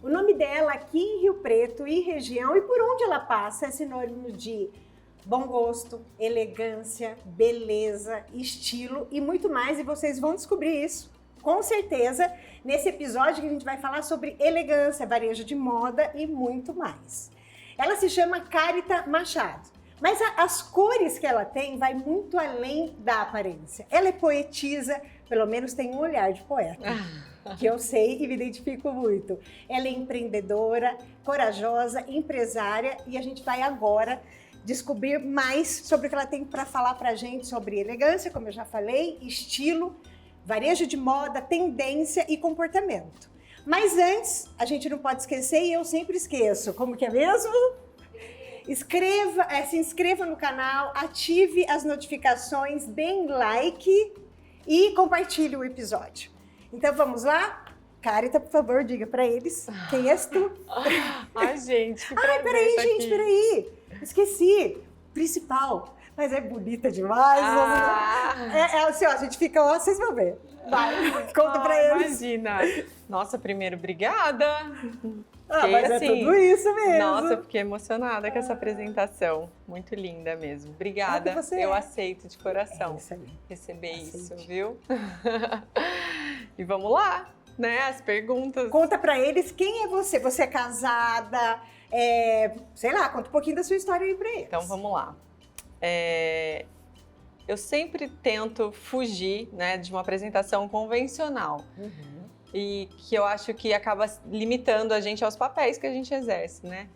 O nome dela aqui em Rio Preto e região e por onde ela passa é sinônimo de bom gosto, elegância, beleza, estilo e muito mais. E vocês vão descobrir isso, com certeza, nesse episódio que a gente vai falar sobre elegância, varejo de moda e muito mais. Ela se chama Carita Machado, mas as cores que ela tem vai muito além da aparência. Ela é poetisa, pelo menos tem um olhar de poeta, que eu sei e me identifico muito. Ela é empreendedora, corajosa, empresária e a gente vai agora descobrir mais sobre o que ela tem para falar para a gente sobre elegância, como eu já falei, estilo, varejo de moda, tendência e comportamento. Mas antes, a gente não pode esquecer, e eu sempre esqueço, como que é mesmo? Se inscreva no canal, ative as notificações, deem like e compartilhe o episódio. Então vamos lá? Carita, por favor, diga para eles quem és tu. Ai, gente, que prazer peraí, tá gente, aqui. peraí. Esqueci. Principal. Mas é bonita demais. Assim, ó, a gente fica, ó, vocês vão ver. Vai, conta pra eles. Imagina. Nossa, primeiro, obrigada. Mas é tudo isso mesmo. Nossa, eu fiquei emocionada com essa apresentação. Muito linda mesmo. Obrigada. Eu aceito de coração receber isso, viu? E vamos lá, né? As perguntas. Conta pra eles quem é você. Você é casada, sei lá, conta um pouquinho da sua história aí pra eles. Então vamos lá. Eu sempre tento fugir, né, de uma apresentação convencional. E que eu acho que acaba limitando a gente aos papéis que a gente exerce, né?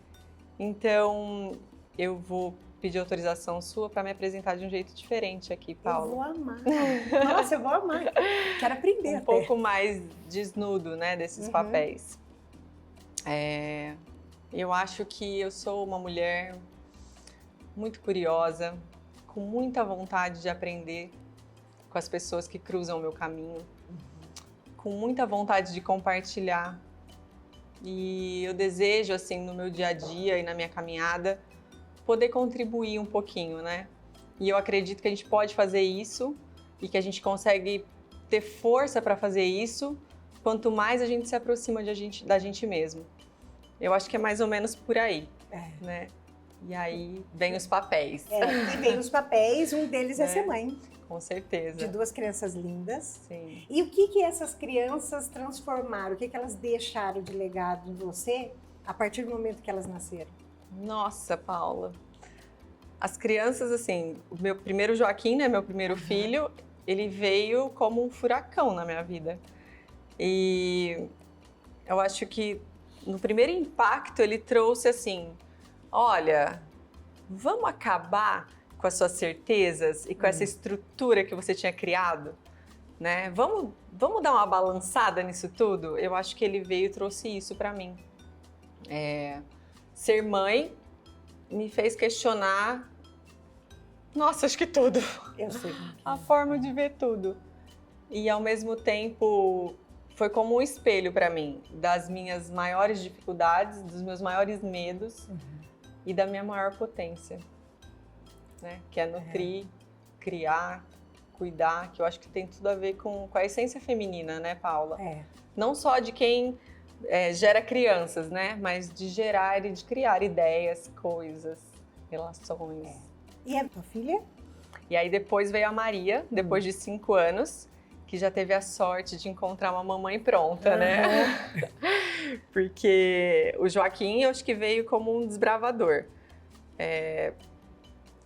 Então, eu vou pedir autorização sua para me apresentar de um jeito diferente aqui, Paula. Eu vou amar. Nossa, eu vou amar. Quero aprender um pouco mais desnudo, né, desses papéis. Eu acho que eu sou uma mulher muito curiosa, com muita vontade de aprender com as pessoas que cruzam o meu caminho, com muita vontade de compartilhar. E eu desejo, assim, no meu dia a dia e na minha caminhada, poder contribuir um pouquinho, né? E eu acredito que a gente pode fazer isso e que a gente consegue ter força para fazer isso quanto mais a gente se aproxima da gente mesmo. Eu acho que é mais ou menos por aí, né? E aí vem os papéis. E vem os papéis, um deles é ser mãe. Com certeza. De duas crianças lindas. Sim. E o que essas crianças transformaram? O que elas deixaram de legado em você a partir do momento que elas nasceram? Nossa, Paula. As crianças, assim, o meu primeiro Joaquim, né, meu primeiro filho, ele veio como um furacão na minha vida. E eu acho que no primeiro impacto ele trouxe assim, olha, vamos acabar com as suas certezas e com essa estrutura que você tinha criado, né? Vamos dar uma balançada nisso tudo? Eu acho que ele veio e trouxe isso para mim. Ser mãe me fez questionar, nossa, acho que tudo. Eu sei. A forma de ver tudo. E ao mesmo tempo foi como um espelho para mim das minhas maiores dificuldades, dos meus maiores medos e da minha maior potência, né? Que é nutrir, criar, cuidar, que eu acho que tem tudo a ver com a essência feminina, né, Paula? Não só de quem gera crianças, né? Mas de gerar e de criar ideias, coisas, relações. E a tua filha? E aí depois veio a Maria, depois de 5 anos, que já teve a sorte de encontrar uma mamãe pronta, né? Porque o Joaquim, eu acho que veio como um desbravador.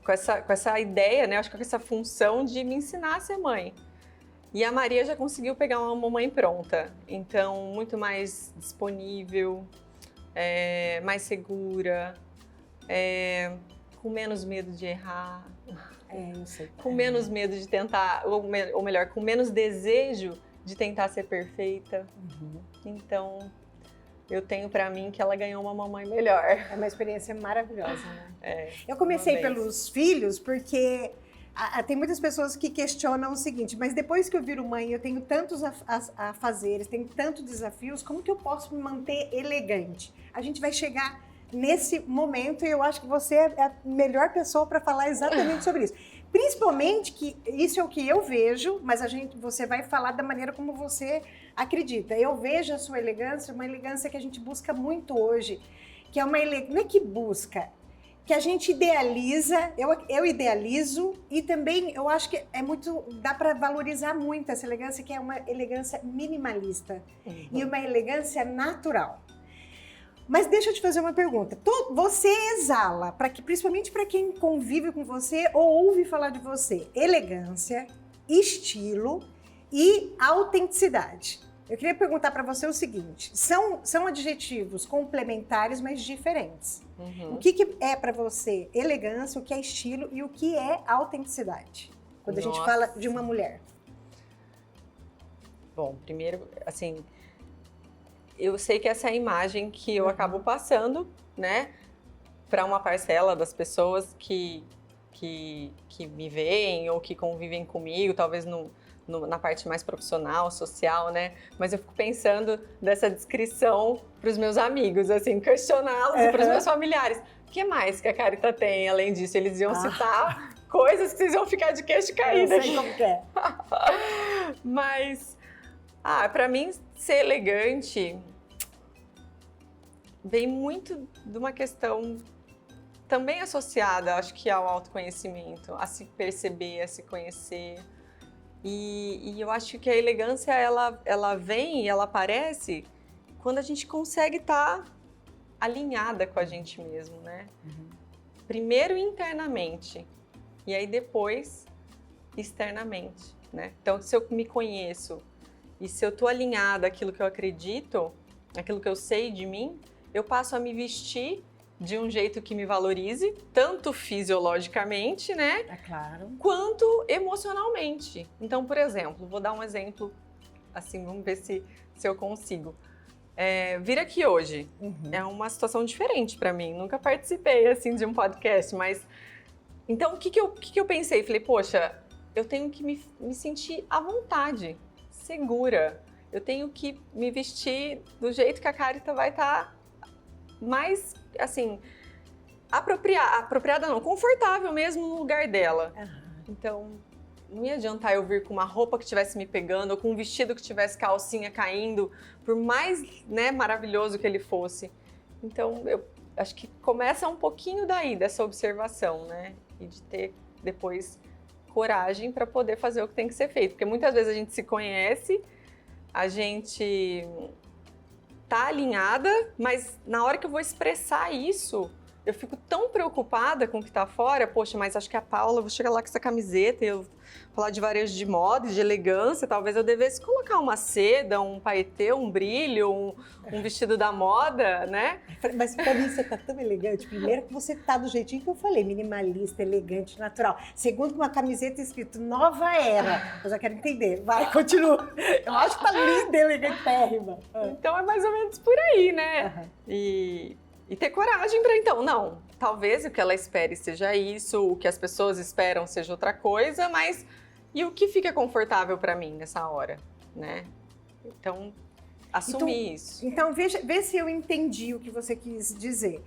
Com essa ideia, né? Eu acho que com essa função de me ensinar a ser mãe. E a Maria já conseguiu pegar uma mamãe pronta. Então, muito mais disponível, mais segura, com menos medo de errar. Eu sei. Com menos medo de tentar, ou melhor, com menos desejo de tentar ser perfeita. Então, eu tenho pra mim que ela ganhou uma mamãe melhor. É uma experiência maravilhosa, né? Eu comecei pelos filhos porque tem muitas pessoas que questionam o seguinte, mas depois que eu viro mãe, eu tenho tantos afazeres, tenho tantos desafios, como que eu posso me manter elegante? A gente vai chegar nesse momento e eu acho que você é a melhor pessoa para falar exatamente sobre isso. Principalmente que isso é o que eu vejo, mas você vai falar da maneira como você acredita. Eu vejo a sua elegância, uma elegância que a gente busca muito hoje, que é uma elegância, não é que busca, que a gente idealiza, eu idealizo, e também eu acho que dá para valorizar muito essa elegância, que é uma elegância minimalista e uma elegância natural. Mas deixa eu te fazer uma pergunta. Você exala, principalmente para quem convive com você ou ouve falar de você, elegância, estilo e autenticidade. Eu queria perguntar para você o seguinte: são adjetivos complementares, mas diferentes. O que é para você elegância, o que é estilo e o que é autenticidade? Quando a gente fala de uma mulher. Bom, primeiro, assim, eu sei que essa é a imagem que eu acabo passando, né, para uma parcela das pessoas que me veem ou que convivem comigo, talvez na parte mais profissional, social, né? Mas eu fico pensando dessa descrição para os meus amigos, assim, questioná-los e para os meus familiares. O que mais que a Carita tem, além disso? Eles iam citar coisas que vocês iam ficar de queixo caído. Eu sei como que é. Mas, para mim, ser elegante vem muito de uma questão também associada, acho que ao autoconhecimento, a se perceber, a se conhecer. E eu acho que a elegância, ela vem e ela aparece quando a gente consegue estar alinhada com a gente mesmo, né? Primeiro internamente, e aí depois externamente, né? Então, se eu me conheço e se eu tô alinhada àquilo que eu acredito, aquilo que eu sei de mim, eu passo a me vestir de um jeito que me valorize, tanto fisiologicamente, né? É claro. Quanto emocionalmente. Então, por exemplo, vou dar um exemplo, assim, vamos ver se eu consigo. Vir aqui hoje é uma situação diferente para mim. Nunca participei, assim, de um podcast, mas... Então, o que eu pensei? Falei, poxa, eu tenho que me sentir à vontade, segura. Eu tenho que me vestir do jeito que a Carita vai estar mais, assim, apropriada não, confortável mesmo no lugar dela. Então, não ia adiantar eu vir com uma roupa que estivesse me pegando ou com um vestido que tivesse calcinha caindo, por mais, né, maravilhoso que ele fosse. Então, eu acho que começa um pouquinho daí, dessa observação, né? E de ter depois coragem para poder fazer o que tem que ser feito. Porque muitas vezes a gente se conhece, a gente tá alinhada, mas na hora que eu vou expressar isso, eu fico tão preocupada com o que tá fora. Poxa, mas acho que a Paula, vou chegar lá com essa camiseta e eu falar de varejo de moda e de elegância, talvez eu devesse colocar uma seda, um paetê, um brilho, um vestido da moda, né? Mas pra mim você tá tão elegante. Primeiro que você tá do jeitinho que eu falei, minimalista, elegante, natural. Segundo, com uma camiseta escrito Nova Era. Eu já quero entender. Vai, continua. Eu acho que tá linda, elegantérrima. Então é mais ou menos por aí, né? E ter coragem para então, não, talvez o que ela espere seja isso, o que as pessoas esperam seja outra coisa, mas e o que fica confortável para mim nessa hora, né? Então, assumir isso. Então, vê se eu entendi o que você quis dizer.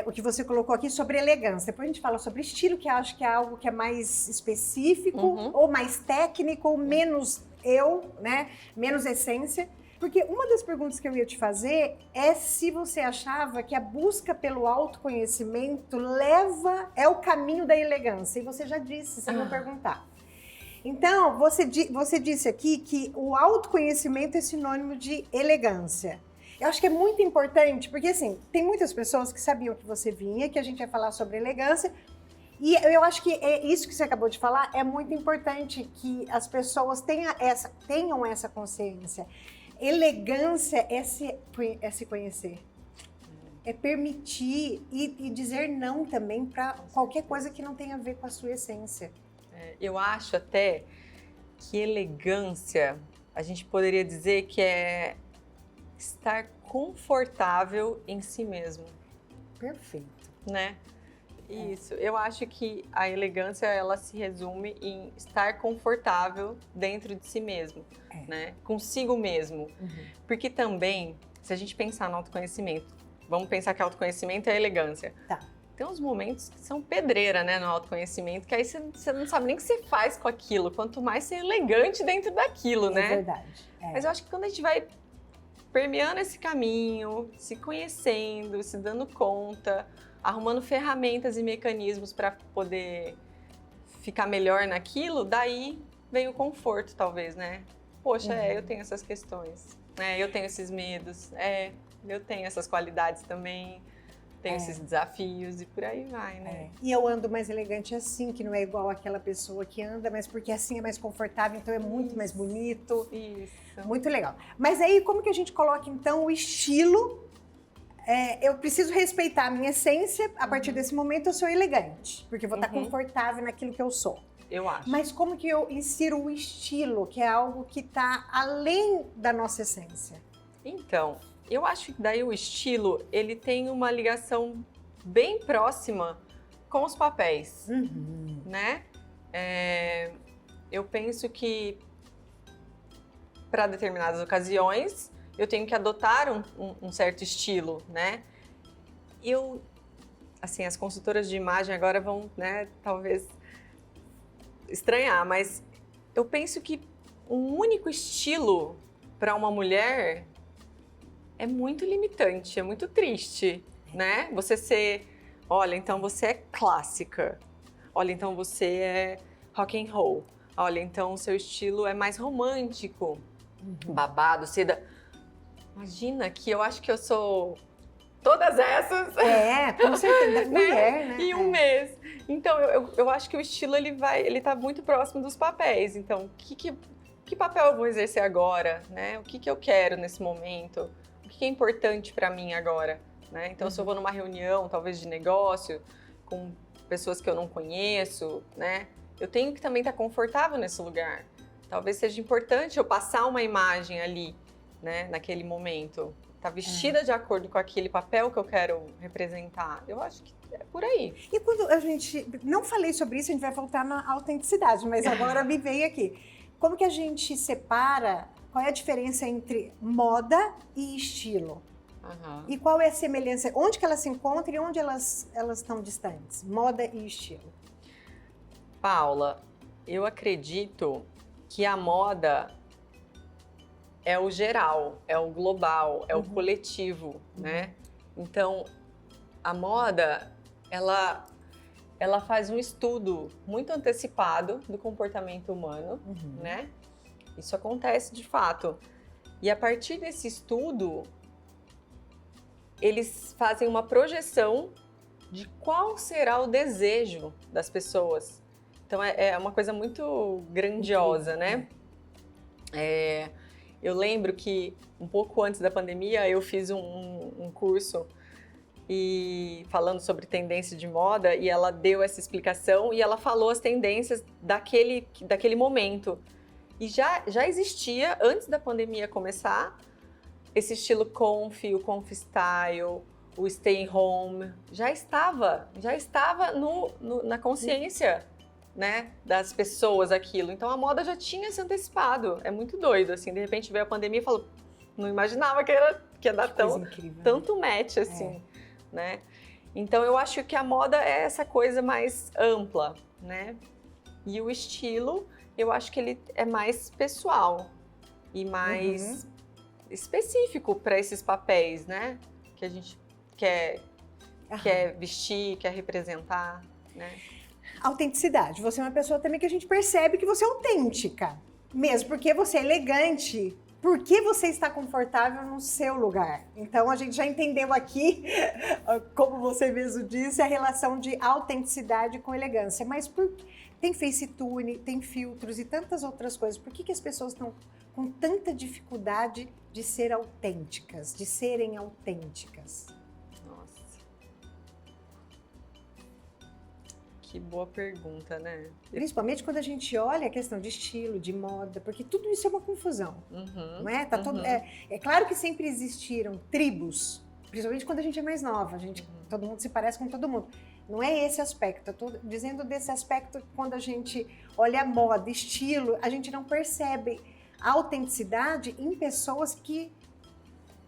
O que você colocou aqui sobre elegância. Depois a gente fala sobre estilo, que acho que é algo que é mais específico, ou mais técnico, ou menos né? Menos essência. Porque uma das perguntas que eu ia te fazer é se você achava que a busca pelo autoconhecimento é o caminho da elegância. E você já disse, sem eu perguntar. Então, você disse aqui que o autoconhecimento é sinônimo de elegância. Eu acho que é muito importante, porque assim, tem muitas pessoas que sabiam que você vinha, que a gente ia falar sobre elegância, e eu acho que isso que você acabou de falar é muito importante, que as pessoas tenham essa consciência. Elegância é se conhecer, é permitir e dizer não também para qualquer coisa que não tenha a ver com a sua essência. Eu acho até que elegância, a gente poderia dizer que é estar confortável em si mesmo. Perfeito. Né? Isso, eu acho que a elegância, ela se resume em estar confortável dentro de si mesmo, né? Consigo mesmo. Porque também, se a gente pensar no autoconhecimento, vamos pensar que autoconhecimento é elegância. Tá. tem uns momentos que são pedreira, né, no autoconhecimento, que aí você não sabe nem o que você faz com aquilo, quanto mais ser elegante dentro daquilo, né? É verdade. Mas eu acho que quando a gente vai permeando esse caminho, se conhecendo, se dando conta, arrumando ferramentas e mecanismos para poder ficar melhor naquilo, daí vem o conforto, talvez, né? Poxa, eu tenho essas questões, eu tenho esses medos, eu tenho essas qualidades também, tenho esses desafios e por aí vai, né? E eu ando mais elegante assim, que não é igual aquela pessoa que anda, mas porque assim é mais confortável, então é muito mais bonito. Isso. Muito legal. Mas aí, como que a gente coloca, então, o estilo? Eu preciso respeitar a minha essência, a partir desse momento eu sou elegante, porque eu vou estar confortável naquilo que eu sou. Eu acho. Mas como que eu insiro o estilo, que é algo que está além da nossa essência? Então, eu acho que daí o estilo, ele tem uma ligação bem próxima com os papéis, né? Eu penso que para determinadas ocasiões eu tenho que adotar um certo estilo, né? Assim, as consultoras de imagem agora vão, né, talvez estranhar, mas eu penso que um único estilo para uma mulher é muito limitante, é muito triste, né? Você ser, olha, então você é clássica, olha, então você é rock and roll, olha, então o seu estilo é mais romântico, babado, seda. Imagina que eu acho que eu sou todas essas. Com certeza, mulher, né? Em um mês. Então, eu acho que o estilo, ele tá muito próximo dos papéis. Então, que papel eu vou exercer agora, né? O que eu quero nesse momento? O que é importante para mim agora, né? Então, se eu vou numa reunião, talvez de negócio, com pessoas que eu não conheço, né? Eu tenho que também estar confortável nesse lugar. Talvez seja importante eu passar uma imagem ali, né? Naquele momento. Tá vestida de acordo com aquele papel que eu quero representar. Eu acho que é por aí. E quando a gente... Não falei sobre isso, a gente vai voltar na autenticidade, mas agora me veio aqui. Como que a gente separa... Qual é a diferença entre moda e estilo? E qual é a semelhança? Onde que elas se encontram e onde elas estão distantes? Moda e estilo. Paula, eu acredito que a moda é o geral, é o global, é o coletivo, né? Então, a moda, ela faz um estudo muito antecipado do comportamento humano, né? Isso acontece de fato. E a partir desse estudo, eles fazem uma projeção de qual será o desejo das pessoas. Então, é uma coisa muito grandiosa, né? Eu lembro que um pouco antes da pandemia eu fiz um curso falando sobre tendência de moda e ela deu essa explicação e ela falou as tendências daquele momento. E já existia, antes da pandemia começar, esse estilo conf, o conf style, o stay home, já estava na consciência, né, das pessoas aquilo. Então a moda já tinha se antecipado. É muito doido, assim. De repente veio a pandemia e falou, não imaginava que ia dar tanto match, assim, né? Então eu acho que a moda é essa coisa mais ampla, né? E o estilo, eu acho que ele é mais pessoal e mais específico para esses papéis, né? Que a gente quer vestir, quer representar, né? Autenticidade. Você é uma pessoa também que a gente percebe que você é autêntica. Mesmo porque você é elegante, porque você está confortável no seu lugar. Então, a gente já entendeu aqui, como você mesmo disse, a relação de autenticidade com elegância. Mas tem facetune, tem filtros e tantas outras coisas. Por que as pessoas estão com tanta dificuldade de ser autênticas, de serem autênticas? Que boa pergunta, né? Principalmente quando a gente olha a questão de estilo, de moda, porque tudo isso é uma confusão, não é? É claro que sempre existiram tribos, principalmente quando a gente é mais nova, todo mundo se parece com todo mundo. Não é esse aspecto, eu estou dizendo desse aspecto que quando a gente olha a moda, estilo, a gente não percebe a autenticidade em pessoas que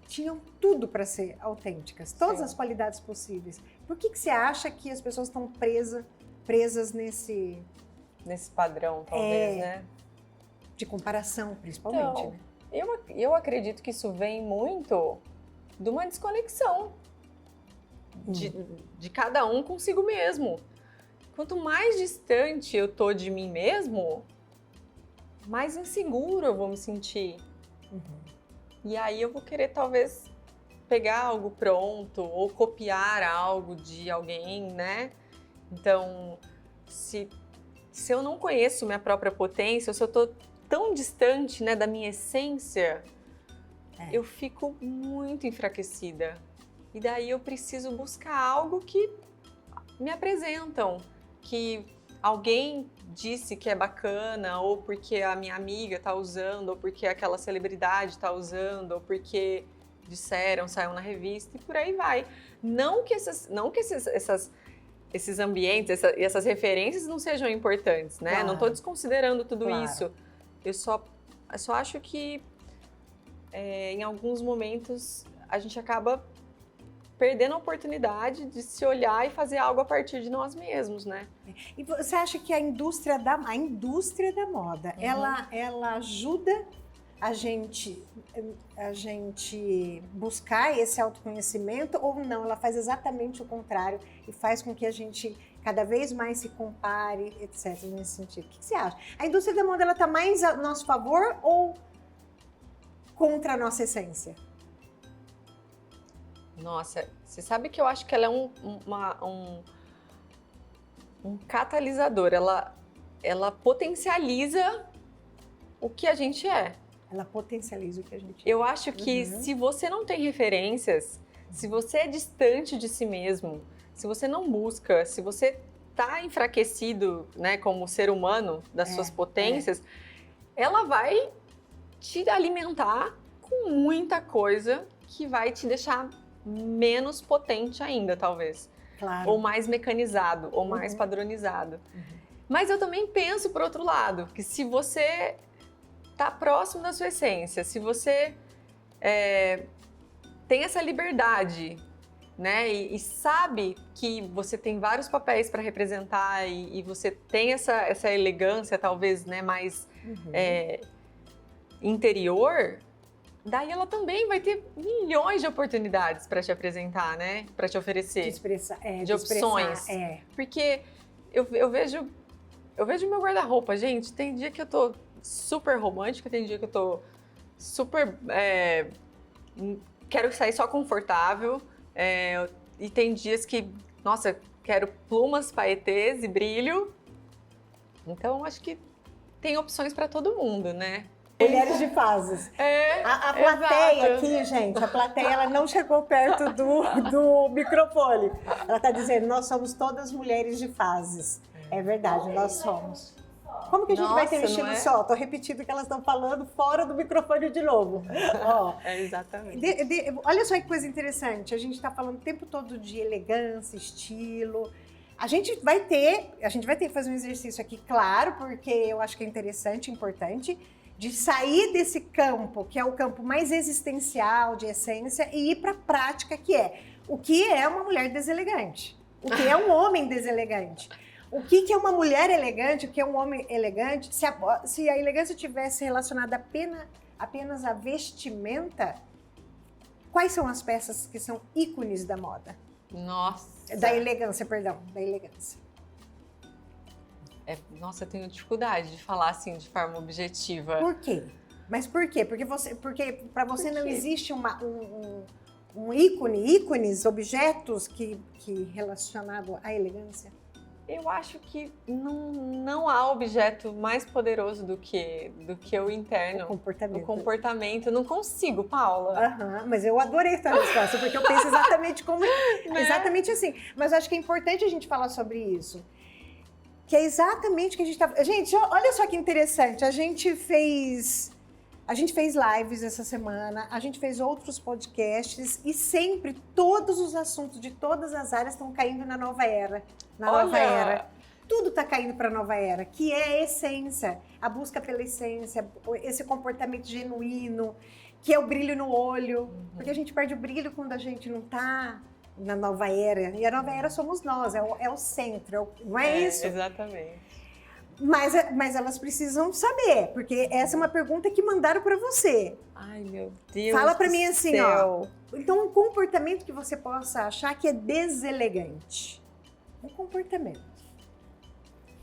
tinham tudo para ser autênticas, todas as qualidades possíveis. Por que você acha que as pessoas estão presas nesse padrão, talvez, né? De comparação, principalmente, Então, né? eu acredito que isso vem muito de uma desconexão de cada um consigo mesmo. Quanto mais distante eu tô de mim mesmo, mais inseguro eu vou me sentir. E aí eu vou querer, talvez, pegar algo pronto ou copiar algo de alguém, né? Então, se eu não conheço minha própria potência, se eu tô tão distante, né, da minha essência, eu fico muito enfraquecida. E daí eu preciso buscar algo que me apresentam, que alguém disse que é bacana, ou porque a minha amiga tá usando, ou porque aquela celebridade tá usando, ou porque disseram, saiu na revista e por aí vai. Não que esses ambientes, essas referências não sejam importantes, né? Claro. Não estou desconsiderando tudo Claro. isso. Eu só acho que em alguns momentos a gente acaba perdendo a oportunidade de se olhar e fazer algo a partir de nós mesmos, né? E você acha que a indústria da moda, ela ajuda a gente buscar esse autoconhecimento ou não? Ela faz exatamente o contrário e faz com que a gente cada vez mais se compare, etc. Nesse sentido. O que você acha? A indústria da moda, ela está mais a nosso favor ou contra a nossa essência? Nossa, você sabe que eu acho que ela é um catalisador. Ela potencializa o que a gente é. Ela potencializa o que a gente é. Eu acho que se você não tem referências, se você é distante de si mesmo, se você não busca, se você está enfraquecido, né, como ser humano, das suas potências, ela vai te alimentar com muita coisa que vai te deixar menos potente ainda, talvez. Claro. Ou mais mecanizado, ou mais padronizado. Mas eu também penso, por outro lado, que se você está próximo da sua essência, se você tem essa liberdade, né, e sabe que você tem vários papéis para representar e você tem essa elegância, talvez, né, mais interior, daí ela também vai ter milhões de oportunidades para te apresentar, né, para te oferecer, de opções. Porque eu vejo meu guarda-roupa, gente, tem dia que eu tô super romântica, tem dia que eu tô super... quero sair só confortável, e tem dias que, nossa, quero plumas, paetês e brilho. Então, acho que tem opções para todo mundo, né? Mulheres de fases. A plateia aqui, gente, a plateia ela não chegou perto do microfone. Ela está dizendo, nós somos todas mulheres de fases. É verdade, nós somos. Como que a gente vai ter um estilo só? Estou repetindo o que elas estão falando fora do microfone de novo. Exatamente. Olha só que coisa interessante. A gente está falando o tempo todo de elegância, estilo. A gente vai ter que fazer um exercício aqui, claro, porque eu acho que é interessante, importante, de sair desse campo, que é o campo mais existencial, de essência, e ir para a prática, que é o que é uma mulher deselegante, o que é um homem deselegante. O que é uma mulher elegante, o que é um homem elegante? Se a elegância tivesse relacionada apenas à vestimenta, quais são as peças que são ícones da moda? Nossa! Da elegância, perdão, da elegância. Nossa, eu tenho dificuldade de falar assim de forma objetiva. Por quê? Mas por quê? Porque para você não existe um ícones, objetos que relacionado à elegância? Eu acho que não há objeto mais poderoso do que o interno. O comportamento. Eu não consigo, Paula. Mas eu adorei essa resposta, porque eu penso exatamente como... Exatamente assim. Mas acho que é importante a gente falar sobre isso. Que é exatamente o que a gente tá... Gente, olha só que interessante. A gente fez lives essa semana, a gente fez outros podcasts e sempre todos os assuntos de todas as áreas estão caindo na nova era. Nova era. Tudo está caindo para a nova era, que é a essência, a busca pela essência, esse comportamento genuíno, que é o brilho no olho. Porque a gente perde o brilho quando a gente não está na nova era. E a nova era somos nós, é o centro, não é isso? Exatamente. Mas elas precisam saber, porque essa é uma pergunta que mandaram para você. Ai, meu Deus. Fala para mim assim, céu. ó. Então, um comportamento que você possa achar que é deselegante. Um comportamento.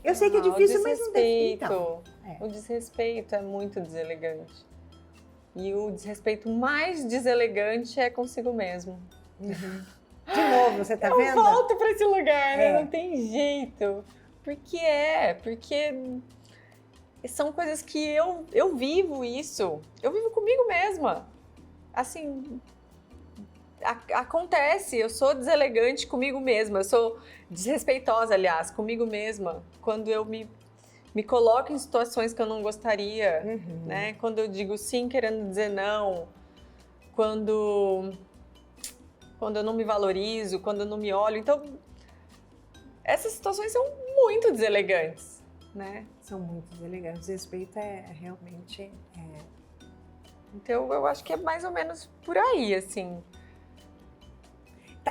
Eu sei que é difícil, mas não deve. Então, O desrespeito é muito deselegante. E o desrespeito mais deselegante é consigo mesmo. De novo, você tá eu vendo? Eu volto para esse lugar, né? Não tem jeito. Porque são coisas que eu vivo isso. Eu vivo comigo mesma. Assim, acontece, eu sou deselegante comigo mesma. Eu sou desrespeitosa, aliás, comigo mesma. Quando eu me coloco em situações que eu não gostaria, né? Quando eu digo sim querendo dizer não. Quando eu não me valorizo, quando eu não me olho. Então, essas situações são muito deselegantes, né? São muito deselegantes. Respeito é realmente... Então, eu acho que é mais ou menos por aí, assim.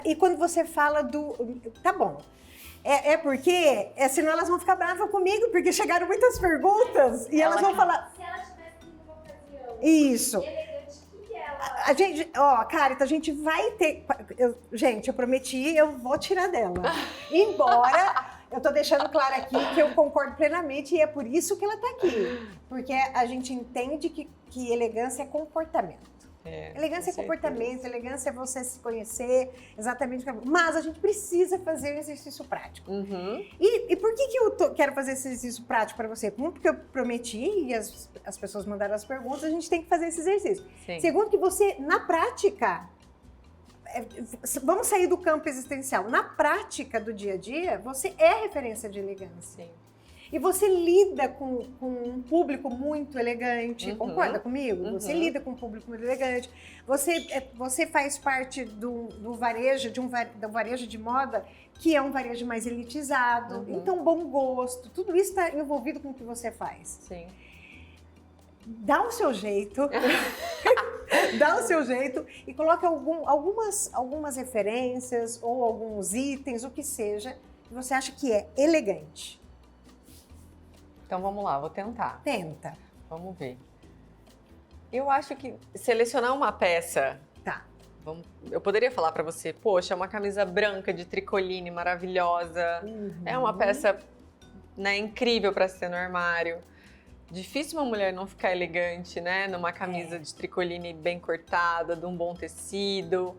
E quando você fala do... Tá bom. Porque, senão elas vão ficar bravas comigo, porque chegaram muitas perguntas e elas vão falar... Se ela tivesse numa ocasião... Isso. Elegante, o que ela... A gente, Carita, a gente vai ter... Gente, eu prometi, eu vou tirar dela. Embora... Eu tô deixando claro aqui que eu concordo plenamente e é por isso que ela tá aqui. Porque a gente entende que elegância é comportamento. Elegância é comportamento, elegância é você se conhecer exatamente. Mas a gente precisa fazer um exercício prático. E por que eu quero fazer esse exercício prático para você? Um, porque eu prometi e as pessoas mandaram as perguntas, a gente tem que fazer esse exercício. Sim. Segundo, que você, na prática... Vamos sair do campo existencial. Na prática do dia a dia, você é referência de elegância. Sim. E você lida com um público muito elegante. Concorda comigo? Você lida com um público muito elegante. Você faz parte do varejo, do varejo de moda, que é um varejo mais elitizado. Então, bom gosto. Tudo isso está envolvido com o que você faz. Sim. Dá o seu jeito, dá o seu jeito e coloca algumas referências ou alguns itens, o que seja, que você acha que é elegante. Então vamos lá, vou tentar. Tenta. Vamos ver. Eu acho que selecionar uma peça... Tá. Eu poderia falar pra você, poxa, é uma camisa branca de tricoline maravilhosa, é uma peça, né, incrível pra ser no armário. Difícil uma mulher não ficar elegante, né? Numa camisa de tricoline bem cortada, de um bom tecido,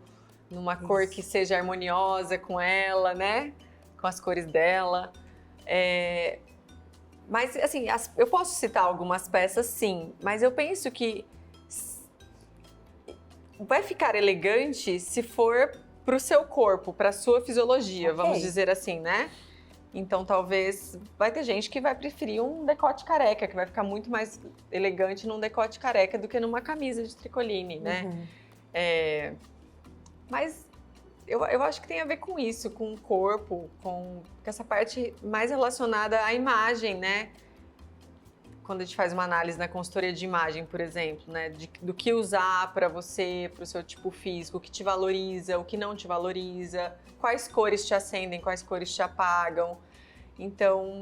numa cor que seja harmoniosa com ela, né? Com as cores dela. Mas, assim, eu posso citar algumas peças, sim, mas eu penso que vai ficar elegante se for pro seu corpo, pra sua fisiologia, vamos dizer assim, né? Então, talvez, vai ter gente que vai preferir um decote careca, que vai ficar muito mais elegante num decote careca do que numa camisa de tricoline, né? Mas eu acho que tem a ver com isso, com o corpo, com essa parte mais relacionada à imagem, né? Quando a gente faz uma análise na consultoria de imagem, por exemplo, né? Do que usar para você, para o seu tipo físico, o que te valoriza, o que não te valoriza, quais cores te acendem, quais cores te apagam. Então,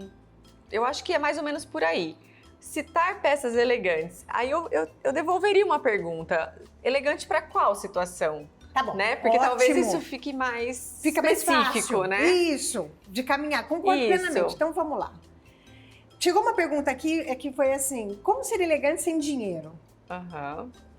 eu acho que é mais ou menos por aí. Citar peças elegantes. Aí eu devolveria uma pergunta. Elegante para qual situação? Tá bom. Né? Porque ótimo. talvez isso fique mais específico, mais fácil, né? Isso, de caminhar. Concordo plenamente. Então, vamos lá. Chegou uma pergunta aqui que foi assim, como ser elegante sem dinheiro?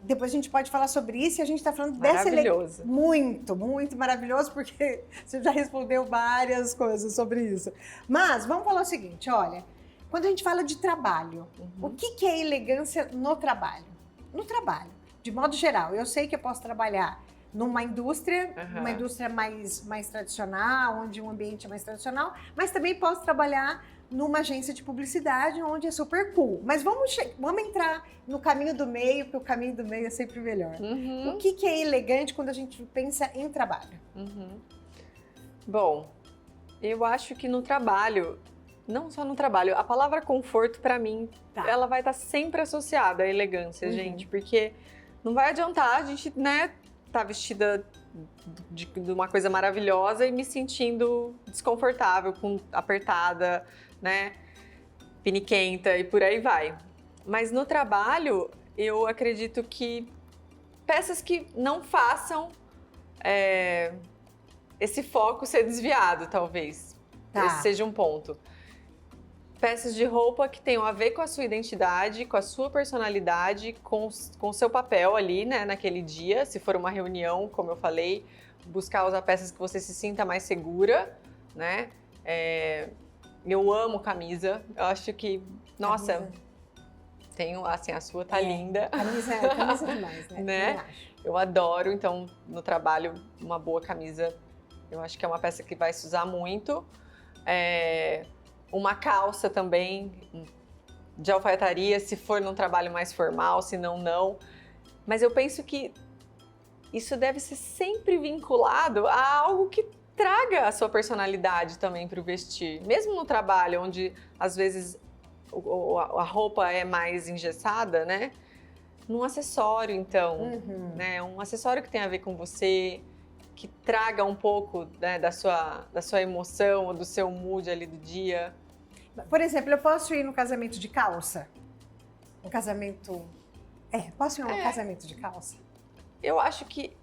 Depois a gente pode falar sobre isso e a gente está falando dessa elegância. Muito, muito maravilhoso, porque você já respondeu várias coisas sobre isso. Mas vamos falar o seguinte, olha, quando a gente fala de trabalho, o que é elegância no trabalho? No trabalho, de modo geral, eu sei que eu posso trabalhar numa indústria, uma indústria mais tradicional, onde o ambiente é mais tradicional, mas também posso trabalhar numa agência de publicidade onde é super cool. Mas vamos entrar no caminho do meio, porque o caminho do meio é sempre melhor. O que é elegante quando a gente pensa em trabalho? Bom, eu acho que no trabalho, não só no trabalho, a palavra conforto, para mim, ela vai estar sempre associada à elegância, gente, porque não vai adiantar a gente, né, tá vestida de uma coisa maravilhosa e me sentindo desconfortável, apertada, né? Piniquenta e por aí vai. Mas no trabalho, eu acredito que peças que não façam esse foco ser desviado, talvez. Tá. Esse seja um ponto. Peças de roupa que tenham a ver com a sua identidade, com a sua personalidade, com o seu papel ali, né, naquele dia. Se for uma reunião, como eu falei, buscar usar peças que você se sinta mais segura, né? Eu amo camisa. Eu acho que, nossa, Camisa. tenho, assim, a sua tá linda. Camisa é demais, né? Né? Eu acho. Eu adoro, então, no trabalho, uma boa camisa, eu acho que é uma peça que vai se usar muito. Uma calça também, de alfaiataria, se for num trabalho mais formal, se não, não. Mas eu penso que isso deve ser sempre vinculado a algo que traga a sua personalidade também para o vestir. Mesmo no trabalho, onde às vezes a roupa é mais engessada, né? Num acessório, então, né? Um acessório que tem a ver com você, que traga um pouco, né, da sua emoção ou do seu mood ali do dia. Por exemplo, eu posso ir no casamento de calça? Um casamento... posso ir a um casamento de calça? Eu acho que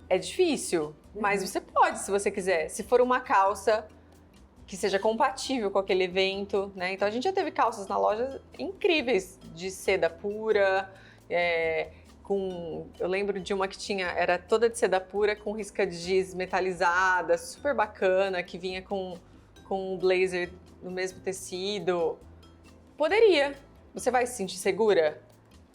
é difícil, mas você pode, se você quiser. Se for uma calça que seja compatível com aquele evento, né? Então a gente já teve calças na loja incríveis, de seda pura, eu lembro de uma que era toda de seda pura, com risca de giz metalizada, super bacana, que vinha com um blazer no mesmo tecido. Poderia. Você vai se sentir segura?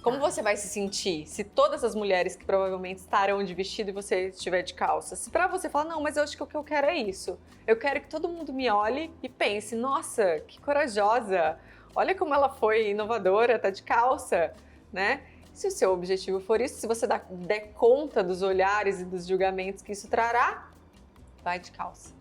Como você vai se sentir se todas as mulheres que provavelmente estarão de vestido e você estiver de calça? Se pra você falar, não, mas eu acho que o que eu quero é isso. Eu quero que todo mundo me olhe e pense, nossa, que corajosa. Olha como ela foi inovadora, tá de calça, né? Se o seu objetivo for isso, se você der conta dos olhares e dos julgamentos que isso trará, vai de calça.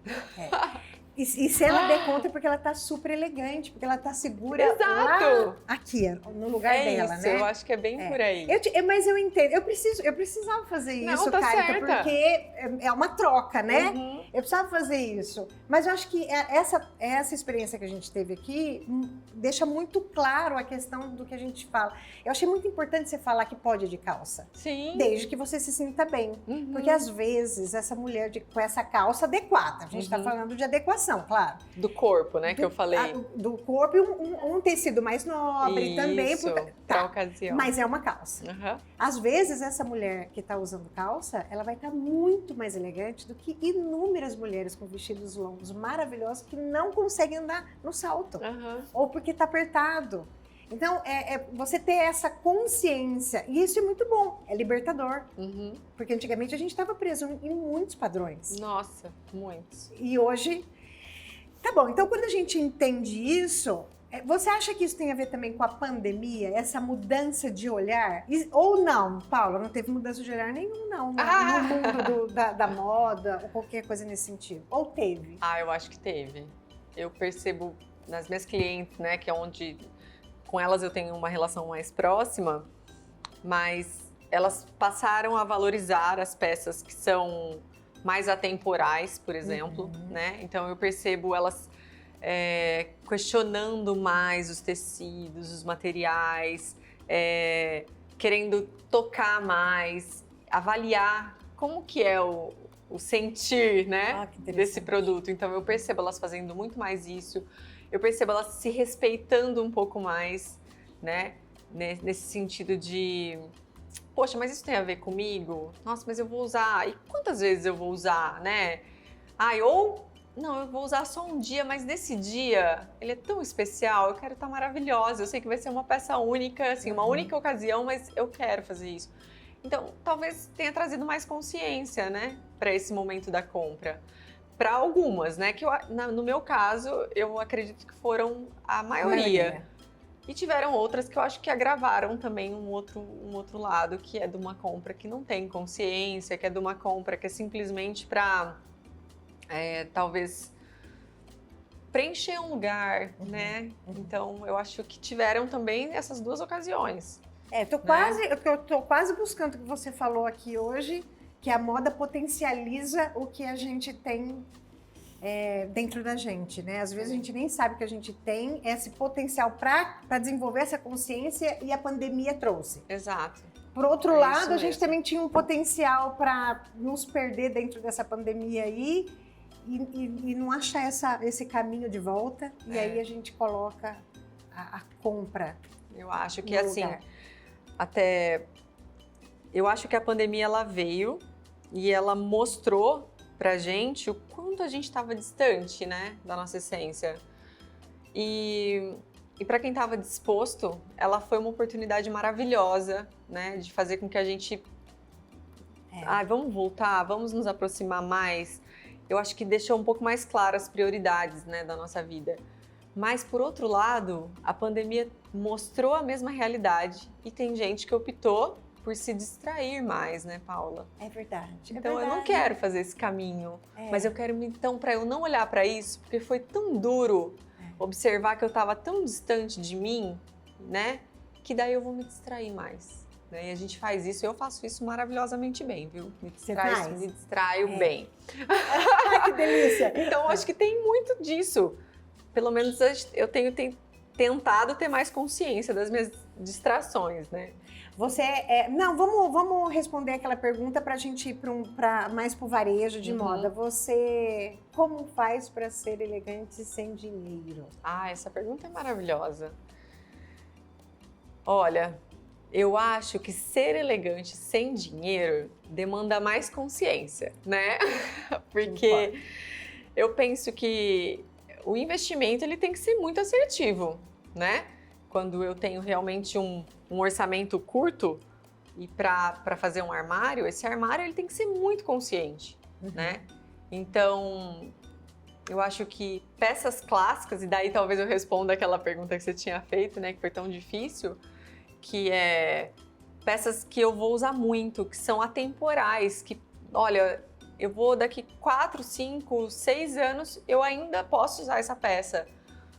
E se ela der conta é porque ela tá super elegante, porque ela tá segura. Exato! Lá, aqui, no lugar dela, isso, né? eu acho que é bem por aí. Mas eu entendo, eu precisava fazer isso, Não, tá Carita, certa. porque é uma troca, né? Uhum. Eu precisava fazer isso. Mas eu acho que essa experiência que a gente teve aqui deixa muito claro a questão do que a gente fala. Eu achei muito importante você falar que pode ir de calça. Sim. Desde que você se sinta bem. Uhum. Porque às vezes essa mulher com essa calça adequada, a gente está falando de adequação, claro. Do corpo, né, que eu falei. Do corpo e um tecido mais nobre também. Isso, pra ocasião. Mas é uma calça. Uhum. Às vezes essa mulher que está usando calça, ela vai estar muito mais elegante do que inúmeras mulheres com vestidos longos maravilhosos que não conseguem andar no salto. Uhum. Ou porque está apertado. Então, você ter essa consciência, e isso é muito bom, é libertador. Uhum. Porque antigamente a gente estava preso em muitos padrões. Nossa, muitos. E hoje... Tá bom, então quando a gente entende isso, você acha que isso tem a ver também com a pandemia, essa mudança de olhar? Ou não, Paula, não teve mudança de olhar nenhum, não, no mundo da moda, ou qualquer coisa nesse sentido? Ou teve? Eu acho que teve. Eu percebo nas minhas clientes, né, que é onde com elas eu tenho uma relação mais próxima, mas elas passaram a valorizar as peças que são mais atemporais, por exemplo, né? Então eu percebo elas questionando mais os tecidos, os materiais, querendo tocar mais, avaliar como que é o sentir, né, desse produto. Então eu percebo elas fazendo muito mais isso, eu percebo elas se respeitando um pouco mais, né, nesse sentido de... Poxa, mas isso tem a ver comigo? Nossa, mas eu vou usar. E quantas vezes eu vou usar, né? Não, eu vou usar só um dia, mas nesse dia ele é tão especial, eu quero estar maravilhosa. Eu sei que vai ser uma peça única, assim, uma única ocasião, mas eu quero fazer isso. Então, talvez tenha trazido mais consciência, né, para esse momento da compra. Para algumas, né, que no meu caso, eu acredito que foram a maioria. E tiveram outras que eu acho que agravaram também um outro lado, que é de uma compra que não tem consciência, que é de uma compra que é simplesmente para, talvez, preencher um lugar, né? Então, eu acho que tiveram também essas duas ocasiões. Eu tô quase buscando o que você falou aqui hoje, que a moda potencializa o que a gente tem dentro da gente, né? Às vezes a gente nem sabe que a gente tem esse potencial para desenvolver essa consciência e a pandemia trouxe. Exato. Por outro É lado, isso a gente mesmo. também tinha um potencial para nos perder dentro dessa pandemia aí e não achar esse caminho de volta. E aí a gente coloca a compra. Eu acho que no assim, lugar. eu acho que a pandemia ela veio e ela mostrou pra gente o quanto a gente estava distante, né, da nossa essência. E para quem estava disposto, ela foi uma oportunidade maravilhosa, né, de fazer com que a gente vamos voltar, vamos nos aproximar mais. Eu acho que deixou um pouco mais claras as prioridades, né, da nossa vida. Mas, por outro lado, a pandemia mostrou a mesma realidade e tem gente que optou por se distrair mais, né, Paula? É verdade. Então, eu não quero fazer esse caminho, mas eu quero, então, para eu não olhar para isso, porque foi tão duro observar que eu estava tão distante de mim, né, que daí eu vou me distrair mais. Né? E a gente faz isso, eu faço isso maravilhosamente bem, viu? Me distraio bem. Que delícia! Então, acho que tem muito disso. Pelo menos eu tenho tentado ter mais consciência das minhas distrações, né? Você não, vamos responder aquela pergunta para a gente ir mais para o varejo de moda. Você como faz para ser elegante sem dinheiro? Ah, essa pergunta é maravilhosa. Olha, eu acho que ser elegante sem dinheiro demanda mais consciência, né? Porque eu penso que o investimento ele tem que ser muito assertivo, né? Quando eu tenho realmente um orçamento curto e para fazer um armário, esse armário ele tem que ser muito consciente, né? Então, eu acho que peças clássicas, e daí talvez eu responda aquela pergunta que você tinha feito, né? Que foi tão difícil, que é peças que eu vou usar muito, que são atemporais, que, olha, eu vou daqui 4, 5, 6 anos, eu ainda posso usar essa peça,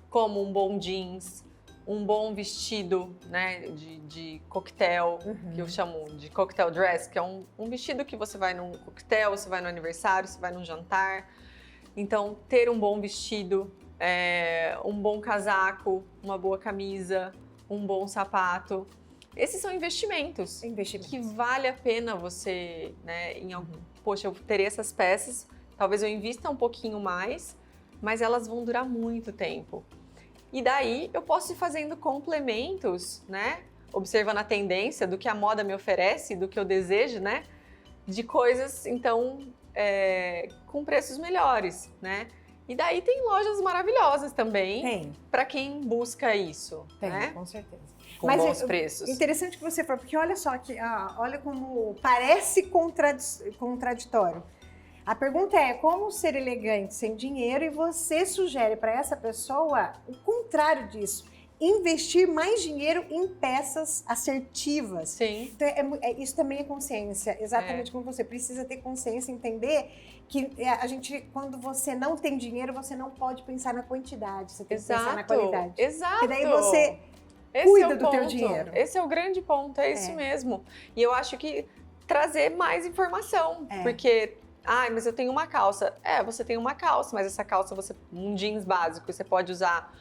como um bom jeans, um bom vestido, né, de coquetel, que eu chamo de cocktail dress, que é um vestido que você vai num coquetel, você vai no aniversário, você vai num jantar. Então, ter um bom vestido, um bom casaco, uma boa camisa, um bom sapato. Esses são investimentos. Que vale a pena você, né, poxa, eu terei essas peças, talvez eu invista um pouquinho mais, mas elas vão durar muito tempo. E daí eu posso ir fazendo complementos, né, observando a tendência do que a moda me oferece, do que eu desejo, né, de coisas, então, com preços melhores, né. E daí tem lojas maravilhosas também, para quem busca isso, né? Com certeza. Com bons preços. Interessante que você falou, porque olha só, olha como parece contraditório. A pergunta é como ser elegante sem dinheiro e você sugere para essa pessoa o contrário disso. Investir mais dinheiro em peças assertivas. Sim. Então, isso também é consciência, exatamente como você precisa ter consciência, entender que a gente, quando você não tem dinheiro, você não pode pensar na quantidade, você tem que pensar na qualidade. Exato. E daí você cuida do teu dinheiro. Esse é o grande ponto, é isso mesmo. E eu acho que trazer mais informação, porque mas eu tenho uma calça. Você tem uma calça, mas essa calça, um jeans básico, você pode usar,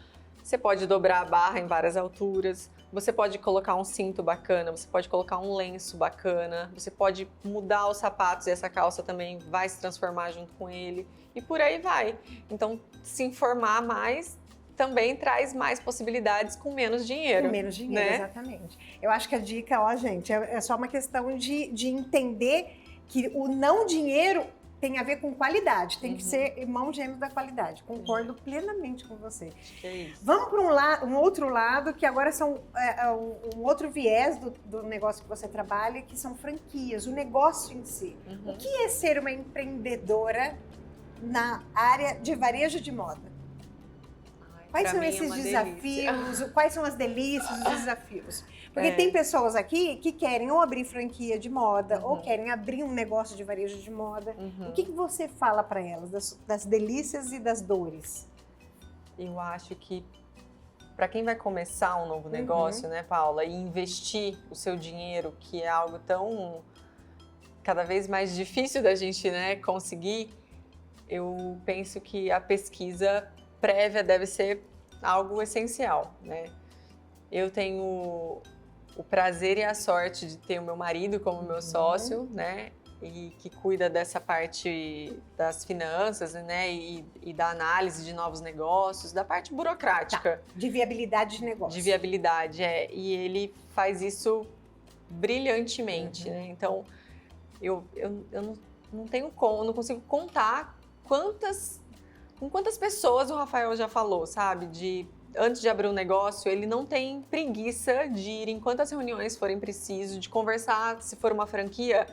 você pode dobrar a barra em várias alturas, você pode colocar um cinto bacana, você pode colocar um lenço bacana, você pode mudar os sapatos e essa calça também vai se transformar junto com ele, e por aí vai. Então, se informar mais também traz mais possibilidades com menos dinheiro. Com menos dinheiro, né? Exatamente. Eu acho que a dica, gente, é só uma questão de entender que o não dinheiro tem a ver com qualidade, tem que ser irmão gêmeo da qualidade. Concordo plenamente com você. É isso. Vamos para um outro lado, que agora são um outro viés do negócio que você trabalha, que são franquias, o negócio em si. O que é ser uma empreendedora na área de varejo de moda? Quais são esses desafios? Quais são as delícias, os desafios? Porque tem pessoas aqui que querem ou abrir franquia de moda ou querem abrir um negócio de varejo de moda. O que você fala para elas das delícias e das dores? Eu acho que para quem vai começar um novo negócio, né, Paula, e investir o seu dinheiro, que é algo tão cada vez mais difícil da gente, né, conseguir, eu penso que a pesquisa prévia deve ser algo essencial, né? Eu tenho o prazer e a sorte de ter o meu marido como meu sócio, né? E que cuida dessa parte das finanças, né? E da análise de novos negócios, da parte burocrática. De viabilidade de negócio. De viabilidade, E ele faz isso brilhantemente, né? Então, eu não tenho como, não consigo contar com quantas pessoas o Rafael já falou, sabe? Antes de abrir um negócio, ele não tem preguiça de ir em quantas reuniões forem preciso, de conversar, se for uma franquia.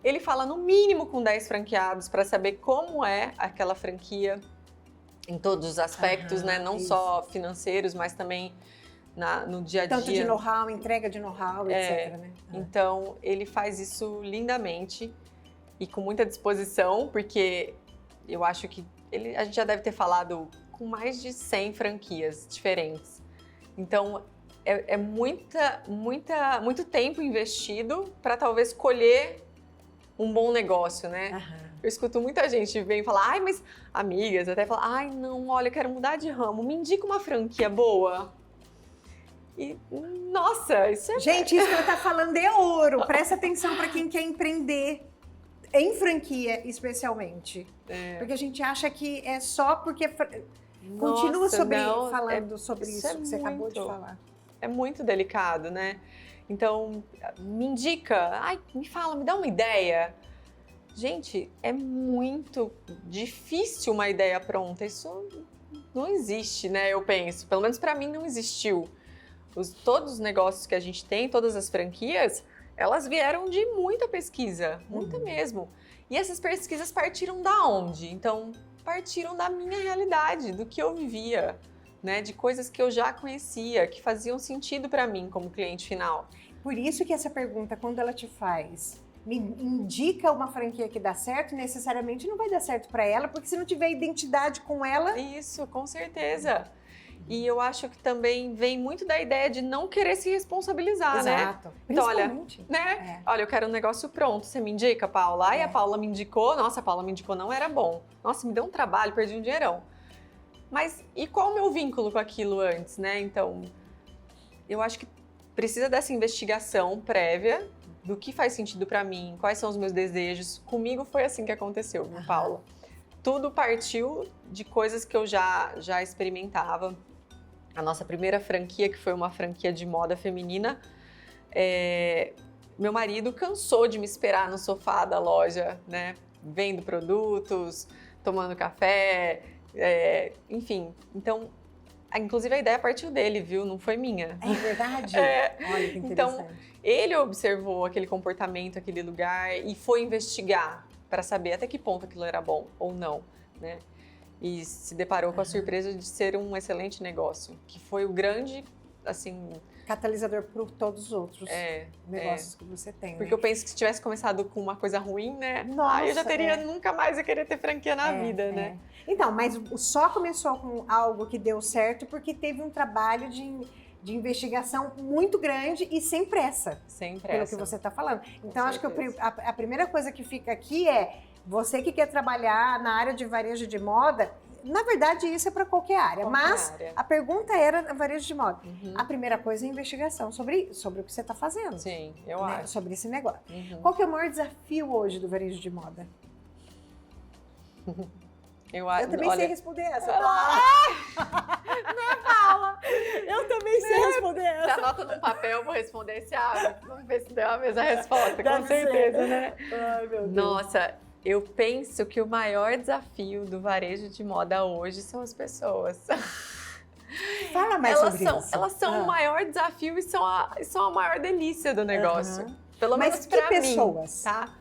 Ele fala no mínimo com 10 franqueados para saber como é aquela franquia em todos os aspectos, né? Não só financeiros, mas também no dia a dia. Tanto de know-how, entrega de know-how, etc. Né? Então, ele faz isso lindamente e com muita disposição, porque eu acho que a gente já deve ter falado com mais de 100 franquias diferentes. Então, muito tempo investido para talvez colher um bom negócio, né? Eu escuto muita gente vem falar, ai, mas amigas até falam, ai, não, olha, eu quero mudar de ramo, me indica uma franquia boa. E, nossa, isso é... Gente, isso que ela tá falando é ouro. Presta atenção para quem quer empreender em franquia, especialmente. Porque a gente acha que é só porque... Continua falando sobre isso que você acabou de falar. É muito delicado, né? Então, me indica, ai, me fala, me dá uma ideia. Gente, é muito difícil uma ideia pronta. Isso não existe, né? Eu penso. Pelo menos para mim não existiu. Todos os negócios que a gente tem, todas as franquias, elas vieram de muita pesquisa, muita mesmo. E essas pesquisas partiram da onde? Então, partiram da minha realidade, do que eu vivia, né? De coisas que eu já conhecia, que faziam sentido para mim como cliente final. Por isso que essa pergunta, quando ela te faz, me indica uma franquia que dá certo, necessariamente não vai dar certo para ela, porque se não tiver identidade com ela... Isso, com certeza. E eu acho que também vem muito da ideia de não querer se responsabilizar, né? Exato. Então, olha, eu quero um negócio pronto, você me indica, Paula? Aí a Paula me indicou, nossa, a Paula me indicou, não era bom. Nossa, me deu um trabalho, perdi um dinheirão. Mas e qual o meu vínculo com aquilo antes, né? Então, eu acho que precisa dessa investigação prévia do que faz sentido para mim, quais são os meus desejos. Comigo foi assim que aconteceu, viu, Paula? Tudo partiu de coisas que eu já experimentava. A nossa primeira franquia, que foi uma franquia de moda feminina, meu marido cansou de me esperar no sofá da loja, né? Vendo produtos, tomando café, enfim. Então, inclusive a ideia partiu dele, viu? Não foi minha. É verdade? Olha que interessante. Então, ele observou aquele comportamento, aquele lugar e foi investigar para saber até que ponto aquilo era bom ou não, né? E se deparou com a surpresa de ser um excelente negócio, que foi o grande, assim... catalisador para todos os outros negócios que você tem. Porque eu penso que se tivesse começado com uma coisa ruim, né? Nossa, eu já teria nunca mais ia querer ter franquia na vida, né? Então, mas só começou com algo que deu certo porque teve um trabalho de investigação muito grande e sem pressa. Sem pressa. Pelo que você está falando. Então, acho que a primeira coisa que fica aqui é você que quer trabalhar na área de varejo de moda, na verdade isso é para qualquer área, a pergunta era varejo de moda. A primeira coisa é a investigação sobre o que você está fazendo. Sim, eu acho. Sobre esse negócio. Qual que é o maior desafio hoje do varejo de moda? Eu também sei responder essa. Paula! Eu também sei responder essa. Você anota num papel, eu vou responder esse Vamos ver se deu a mesma resposta, com certeza, né? Ai, meu Deus. Nossa, eu penso que o maior desafio do varejo de moda hoje são as pessoas. Fala mais sobre isso. Elas são o maior desafio e são a maior delícia do negócio. Pelo menos pra mim. Mas que pessoas? Tá?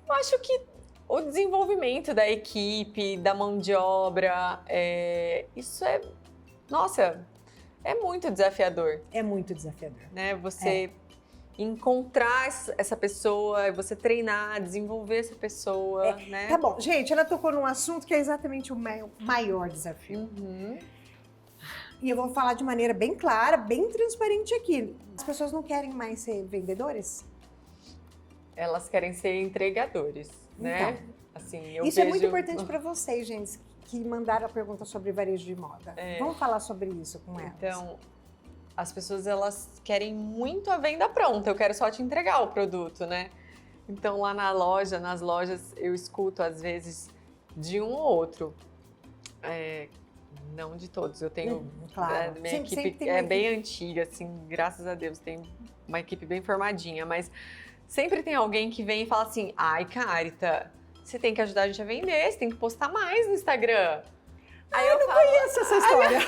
Eu acho que o desenvolvimento da equipe, da mão de obra, isso é muito desafiador. É muito desafiador. Né? Você encontrar essa pessoa, você treinar, desenvolver essa pessoa, né? Tá bom. Gente, ela tocou num assunto que é exatamente o maior desafio. E eu vou falar de maneira bem clara, bem transparente aqui. As pessoas não querem mais ser vendedores? elas querem ser entregadores, né? Então, Assim, eu isso é muito vejo- importante para vocês, gente, que mandaram a pergunta sobre varejo de moda. Vamos falar sobre isso com elas. Então, as pessoas, elas querem muito a venda pronta. Eu quero só te entregar o produto, né? Então, lá na loja, nas lojas, eu escuto, às vezes, de um ou outro. Não de todos. Eu tenho... Claro. Minha Sempre equipe tem é uma bem antiga, assim, graças a Deus. Tem uma equipe bem formadinha. Mas sempre tem alguém que vem e fala assim, ai, Carita, você tem que ajudar a gente a vender, você tem que postar mais no Instagram. Aí eu falo, conheço essa história.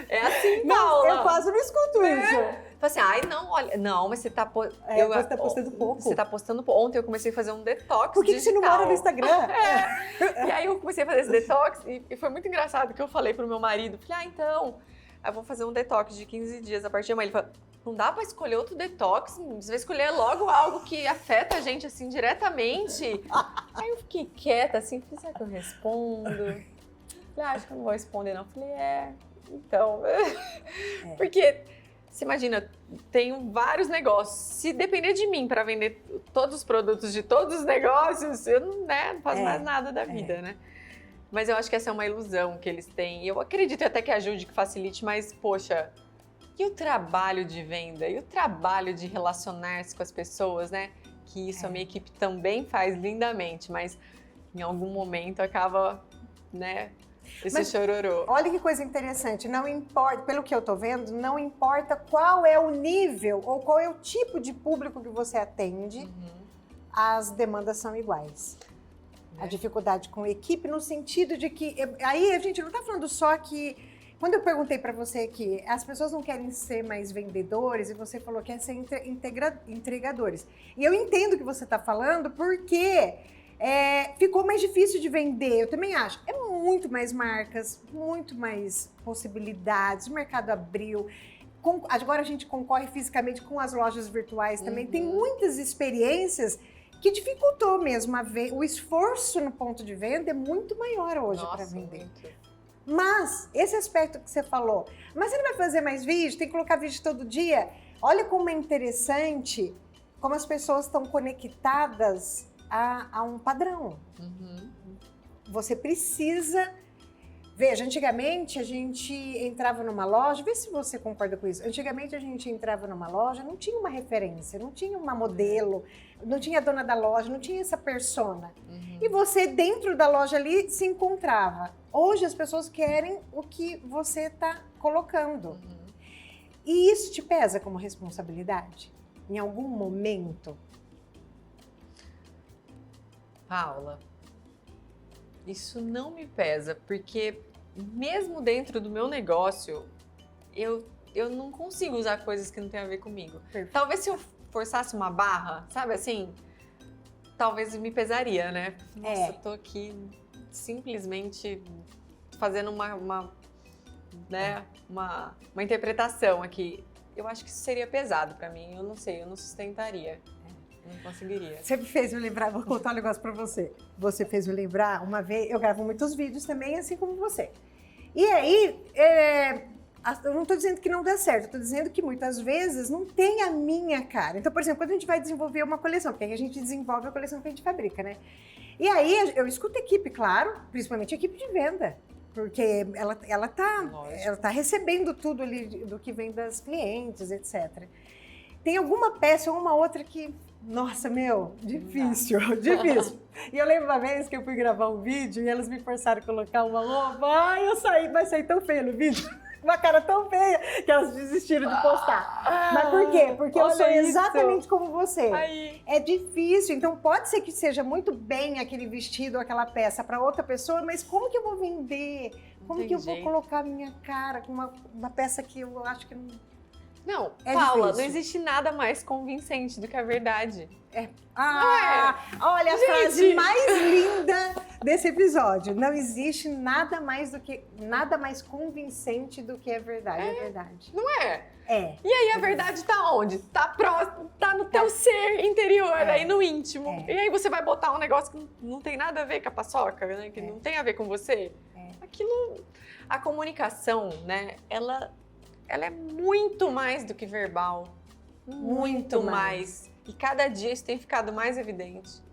é assim, Não, Paula. eu quase não escuto isso. Fala assim, ai, não, olha, não, mas você tá... Você tá postando pouco. Você tá postando pouco. Ontem eu comecei a fazer um detox Por que você não digital. mora no Instagram? E aí eu comecei a fazer esse detox e foi muito engraçado que eu falei pro meu marido, falei, então, eu vou fazer um detox de 15 dias a partir de amanhã. Ele falou, não dá pra escolher outro detox? Você vai escolher logo algo que afeta a gente, assim, diretamente. Aí eu fiquei quieta, assim, falei, será que eu respondo? Falei, acho que eu não vou responder, não. Falei, então... Porque... Você imagina, tenho vários negócios. Se depender de mim para vender todos os produtos de todos os negócios, eu não faço mais nada da vida, né? Mas eu acho que essa é uma ilusão que eles têm. Eu acredito até que ajude, que facilite, mas, poxa, e o trabalho de venda? E o trabalho de relacionar-se com as pessoas, né? Que isso a minha equipe também faz lindamente, mas em algum momento acaba, né? Esse chororô. Olha que coisa interessante, não importa, pelo que eu tô vendo, não importa qual é o nível ou qual é o tipo de público que você atende, as demandas são iguais. A dificuldade com equipe no sentido de que, aí a gente não tá falando só que, quando eu perguntei para você que as pessoas não querem ser mais vendedores e você falou que quer ser entregadores. E eu entendo o que você tá falando porque... ficou mais difícil de vender, eu também acho. É muito mais marcas, muito mais possibilidades, o mercado abriu. Agora a gente concorre fisicamente com as lojas virtuais também. Tem muitas experiências que dificultou mesmo o esforço no ponto de venda é muito maior hoje para vender. Muito. Mas esse aspecto que você falou, mas você não vai fazer mais vídeo, tem que colocar vídeo todo dia? Olha como é interessante como as pessoas estão conectadas a um padrão. Você precisa... Veja, antigamente a gente entrava numa loja, vê se você concorda com isso. Antigamente a gente entrava numa loja, não tinha uma referência, não tinha uma modelo, não tinha a dona da loja, não tinha essa persona. E você dentro da loja ali se encontrava. Hoje as pessoas querem o que você está colocando. E isso te pesa como responsabilidade? Em algum momento? Paula, isso não me pesa, porque mesmo dentro do meu negócio, eu não consigo usar coisas que não tem a ver comigo. Perfeito. Talvez se eu forçasse uma barra, sabe assim, talvez me pesaria, né? Nossa, eu tô aqui simplesmente fazendo uma interpretação aqui. Eu acho que isso seria pesado pra mim, eu não sei, eu não sustentaria. Não conseguiria. Você me fez me lembrar, vou contar um negócio pra você. Você fez me lembrar, uma vez, eu gravo muitos vídeos também, assim como você. E aí, eu não tô dizendo que não dá certo, eu tô dizendo que muitas vezes não tem a minha cara. Então, por exemplo, quando a gente vai desenvolver uma coleção, porque aí a gente desenvolve a coleção que a gente fabrica, né? E aí, eu escuto a equipe, claro, principalmente a equipe de venda. Porque ela tá recebendo tudo ali do que vem das clientes, etc. Tem alguma peça ou uma outra que... Nossa, difícil. E eu lembro uma vez que eu fui gravar um vídeo e elas me forçaram a colocar uma roupa. Ai, vai sair tão feia no vídeo. Uma cara tão feia que elas desistiram de postar. Mas por quê? Porque eu sou exatamente como você. Aí. É difícil, então pode ser que seja muito bem aquele vestido ou aquela peça para outra pessoa, mas como que eu vou vender? Como que eu vou colocar a minha cara com uma peça que eu acho que não... Não, É Paula, difícil. não existe nada mais convincente do que a verdade. Olha a frase mais linda desse episódio. Não existe nada mais convincente do que a verdade. É verdade. Não é? É. E aí a verdade tá onde? Tá próximo, tá no teu ser interior, aí no íntimo. E aí você vai botar um negócio que não tem nada a ver com a paçoca, né? Que não tem a ver com você. Aquilo, a comunicação, né? Ela é muito mais do que verbal. Muito mais. E cada dia isso tem ficado mais evidente.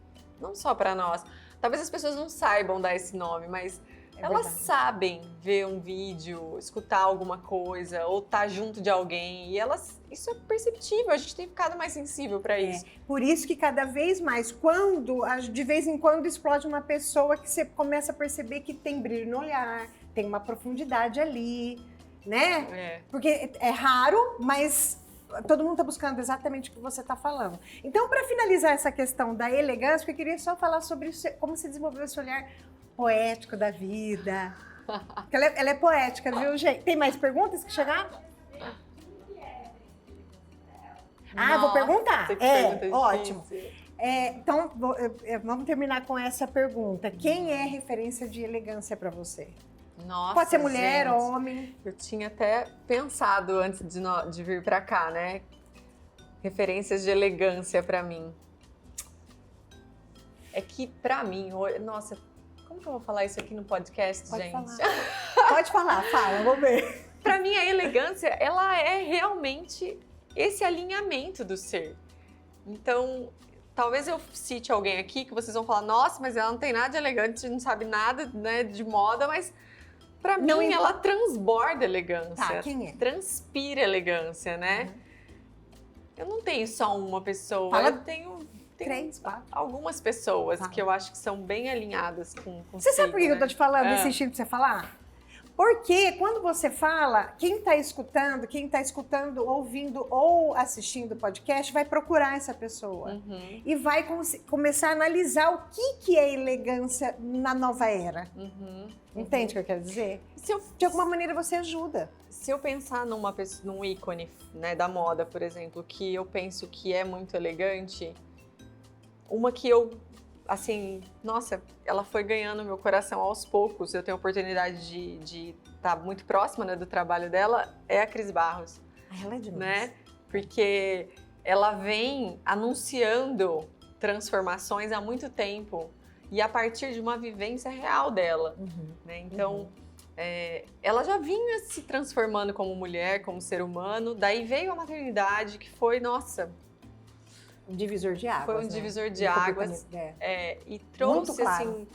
Não só para nós. Talvez as pessoas não saibam dar esse nome, mas elas sabem ver um vídeo, escutar alguma coisa, ou estar junto de alguém. E isso é perceptível, a gente tem ficado mais sensível para isso. Por isso que cada vez mais, de vez em quando explode uma pessoa que você começa a perceber que tem brilho no olhar, tem uma profundidade ali, né? Porque é raro, mas todo mundo está buscando exatamente o que você está falando. Então, para finalizar essa questão da elegância, eu queria só falar sobre como você desenvolveu esse olhar poético da vida. Ela é poética, viu, gente? Tem mais perguntas que chegaram? Vou perguntar. Ótimo. Então, vamos terminar com essa pergunta. Quem é referência de elegância para você? Nossa, pode ser mulher, gente, homem. Eu tinha até pensado antes de vir para cá, né? Referências de elegância para mim. É que para mim, nossa, como que eu vou falar isso aqui no podcast, Pode gente? falar. Pode falar, fala, vamos ver. Para mim, a elegância, ela é realmente esse alinhamento do ser. Então, talvez eu cite alguém aqui que vocês vão falar, nossa, mas ela não tem nada de elegante, não sabe nada, né, de moda, mas para mim ela transborda elegância. Tá, quem é? Transpira elegância, né? Eu não tenho só uma pessoa, Fala. eu tenho 3, 4. algumas pessoas que eu acho que são bem alinhadas com Você sabe por que eu tô te falando, É. insistindo pra você falar? Porque quando você fala, quem está escutando, ouvindo ou assistindo o podcast, vai procurar essa pessoa. E vai começar a analisar o que é elegância na nova era. Entende o que eu quero dizer? De alguma maneira você ajuda. Se eu pensar num ícone, né, da moda, por exemplo, que eu penso que é muito elegante, uma que eu, assim, nossa, ela foi ganhando meu coração aos poucos, eu tenho a oportunidade de estar muito próxima, né, do trabalho dela, é a Cris Barros. Ela é demais. Né? Porque ela vem anunciando transformações há muito tempo e a partir de uma vivência real dela. Né? Então, ela já vinha se transformando como mulher, como ser humano, daí veio a maternidade que foi, nossa... Um divisor de águas. Foi um divisor de águas. E trouxe, claro.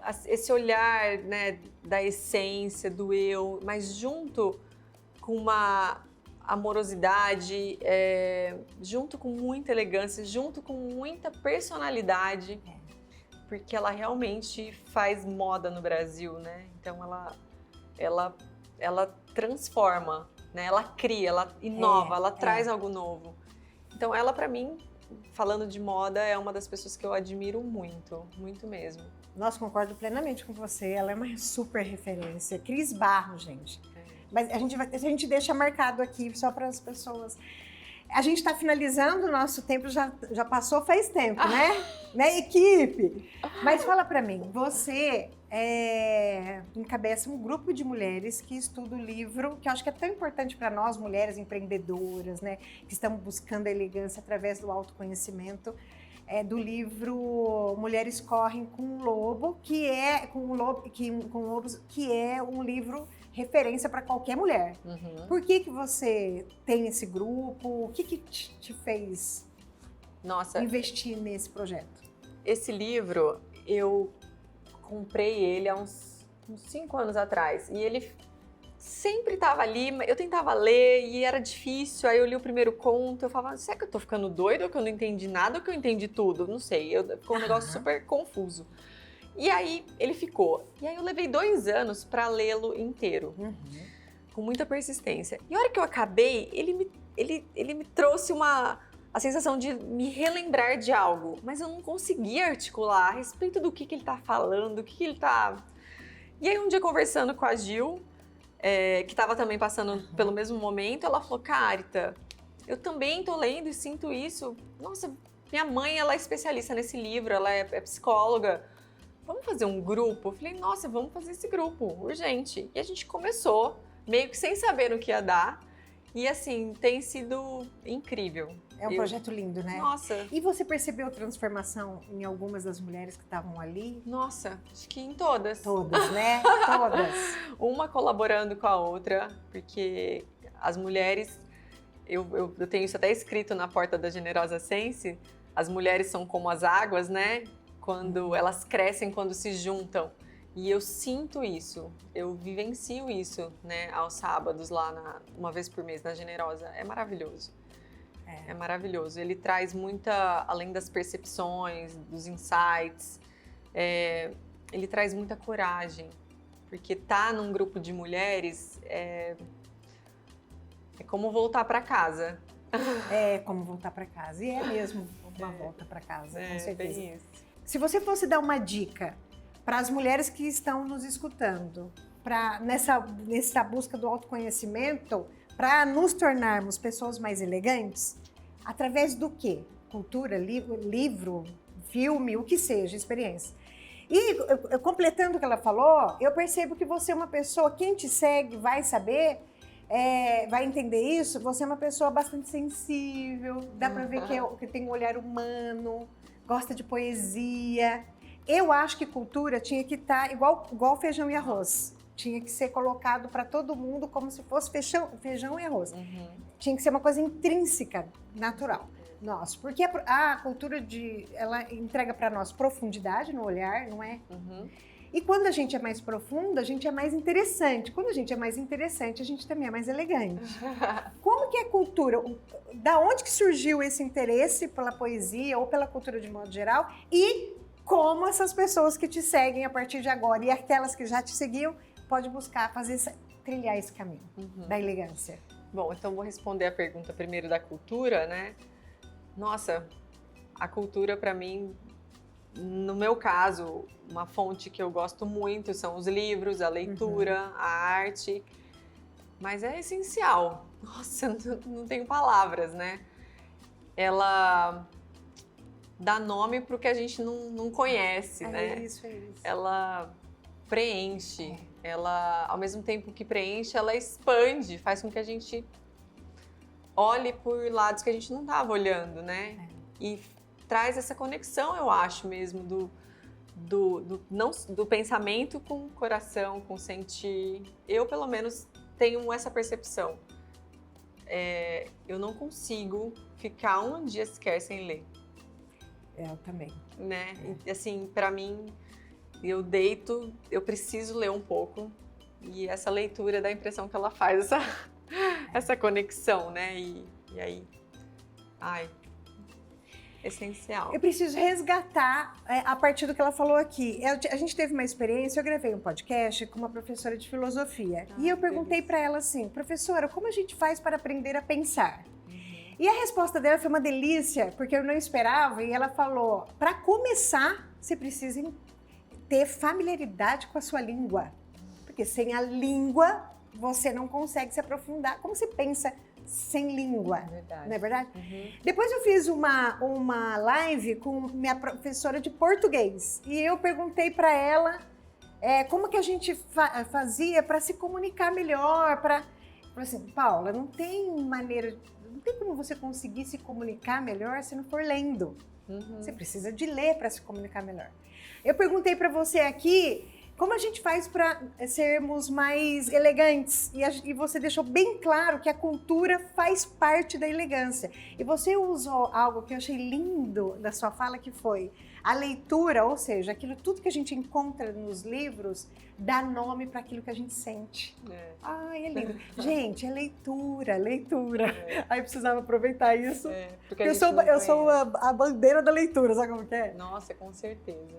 assim, esse olhar, né, da essência, do eu, mas junto com uma amorosidade, junto com muita elegância, junto com muita personalidade, porque ela realmente faz moda no Brasil, né? Então ela transforma, né? Ela cria, ela inova, ela traz algo novo. Então ela, pra mim, falando de moda, é uma das pessoas que eu admiro muito, muito mesmo. Nossa, concordo plenamente com você. Ela é uma super referência. Cris Barros, gente. Mas a gente deixa marcado aqui só para as pessoas. A gente está finalizando o nosso tempo, já passou faz tempo, né, equipe? Mas fala para mim, você encabeça um grupo de mulheres que estuda o livro, que eu acho que é tão importante para nós, mulheres empreendedoras, né, que estamos buscando a elegância através do autoconhecimento, do livro Mulheres Correm com o Lobo, que é um livro referência para qualquer mulher. Por que você tem esse grupo? O que te fez investir nesse projeto? Esse livro, eu comprei ele há uns 5 anos atrás. E ele sempre estava ali, eu tentava ler e era difícil. Aí eu li o primeiro conto, eu falava, será que eu tô ficando doida ou que eu não entendi nada ou que eu entendi tudo? Não sei, ficou um negócio super confuso. E aí ele ficou. E aí eu levei 2 anos para lê-lo inteiro, com muita persistência. E a hora que eu acabei, ele me trouxe a sensação de me relembrar de algo, mas eu não conseguia articular a respeito do que ele tá falando, ele tá... E aí um dia conversando com a Gil, que estava também passando pelo mesmo momento, ela falou, Carita, eu também tô lendo e sinto isso. Nossa, minha mãe, ela é especialista nesse livro, ela é psicóloga. Vamos fazer um grupo? Eu falei, nossa, vamos fazer esse grupo, urgente. E a gente começou, meio que sem saber o que ia dar. E assim, tem sido incrível. É um projeto lindo, né? Nossa. E você percebeu transformação em algumas das mulheres que estavam ali? Nossa, acho que em todas. Todas, né? Todas. Uma colaborando com a outra, porque as mulheres, eu tenho isso até escrito na porta da Generosa Sense, as mulheres são como as águas, né? Quando elas crescem, quando se juntam. E eu sinto isso, eu vivencio isso, né, aos sábados lá, uma vez por mês na Generosa. É maravilhoso. É maravilhoso. Ele traz muita, além das percepções, dos insights, ele traz muita coragem. Porque tá num grupo de mulheres é como voltar para casa. É como voltar para casa. E é mesmo uma volta para casa, com certeza. Bem isso. Se você fosse dar uma dica para as mulheres que estão nos escutando, nessa busca do autoconhecimento, para nos tornarmos pessoas mais elegantes, através do quê? Cultura, livro, filme, o que seja, experiência. E completando o que ela falou, eu percebo que você é uma pessoa, quem te segue vai saber, vai entender isso, você é uma pessoa bastante sensível, dá para ver que tem um olhar humano, gosta de poesia. Eu acho que cultura tinha que estar igual feijão e arroz. Tinha que ser colocado para todo mundo como se fosse feijão e arroz. Tinha que ser uma coisa intrínseca, natural. Nossa, porque a cultura ela entrega para nós profundidade no olhar, não é? E quando a gente é mais profunda, a gente é mais interessante. Quando a gente é mais interessante, a gente também é mais elegante. Como que é cultura? Da onde que surgiu esse interesse pela poesia ou pela cultura de modo geral? E como essas pessoas que te seguem a partir de agora e aquelas que já te seguiam, pode buscar trilhar esse caminho da elegância? Bom, então vou responder a pergunta primeiro da cultura, né? Nossa, a cultura para mim, no meu caso, uma fonte que eu gosto muito são os livros, a leitura, a arte, mas é essencial. Nossa, não tenho palavras, né? Ela dá nome para o que a gente não conhece, né? É isso. Ela preenche, ela, ao mesmo tempo que preenche, ela expande, faz com que a gente olhe por lados que a gente não estava olhando, né? E traz essa conexão, eu acho mesmo, do pensamento com o coração, com o sentir. Eu, pelo menos, tenho essa percepção. Eu não consigo ficar um dia sequer sem ler. Eu também. Né? E, assim, para mim, eu deito, eu preciso ler um pouco. E essa leitura dá a impressão que ela faz essa conexão, né? E aí, essencial. Eu preciso resgatar a partir do que ela falou aqui. A gente teve uma experiência, eu gravei um podcast com uma professora de filosofia. E eu perguntei para ela assim, professora, como a gente faz para aprender a pensar? E a resposta dela foi uma delícia, porque eu não esperava. E ela falou, para começar, você precisa ter familiaridade com a sua língua. Porque sem a língua, você não consegue se aprofundar. Como você pensa sem língua? Não é verdade? Depois eu fiz uma live com minha professora de português. E eu perguntei para ela como que a gente fazia para se comunicar melhor. Falei assim, Paula, não tem como você conseguir se comunicar melhor se não for lendo. Você precisa de ler para se comunicar melhor. Eu perguntei para você aqui como a gente faz para sermos mais elegantes? E você deixou bem claro que a cultura faz parte da elegância. E você usou algo que eu achei lindo da sua fala, que foi a leitura, ou seja, tudo que a gente encontra nos livros, dá nome para aquilo que a gente sente. Ai, é lindo. Gente, é leitura. Aí precisava aproveitar isso. Porque eu sou a bandeira da leitura, sabe como que é? Nossa, com certeza.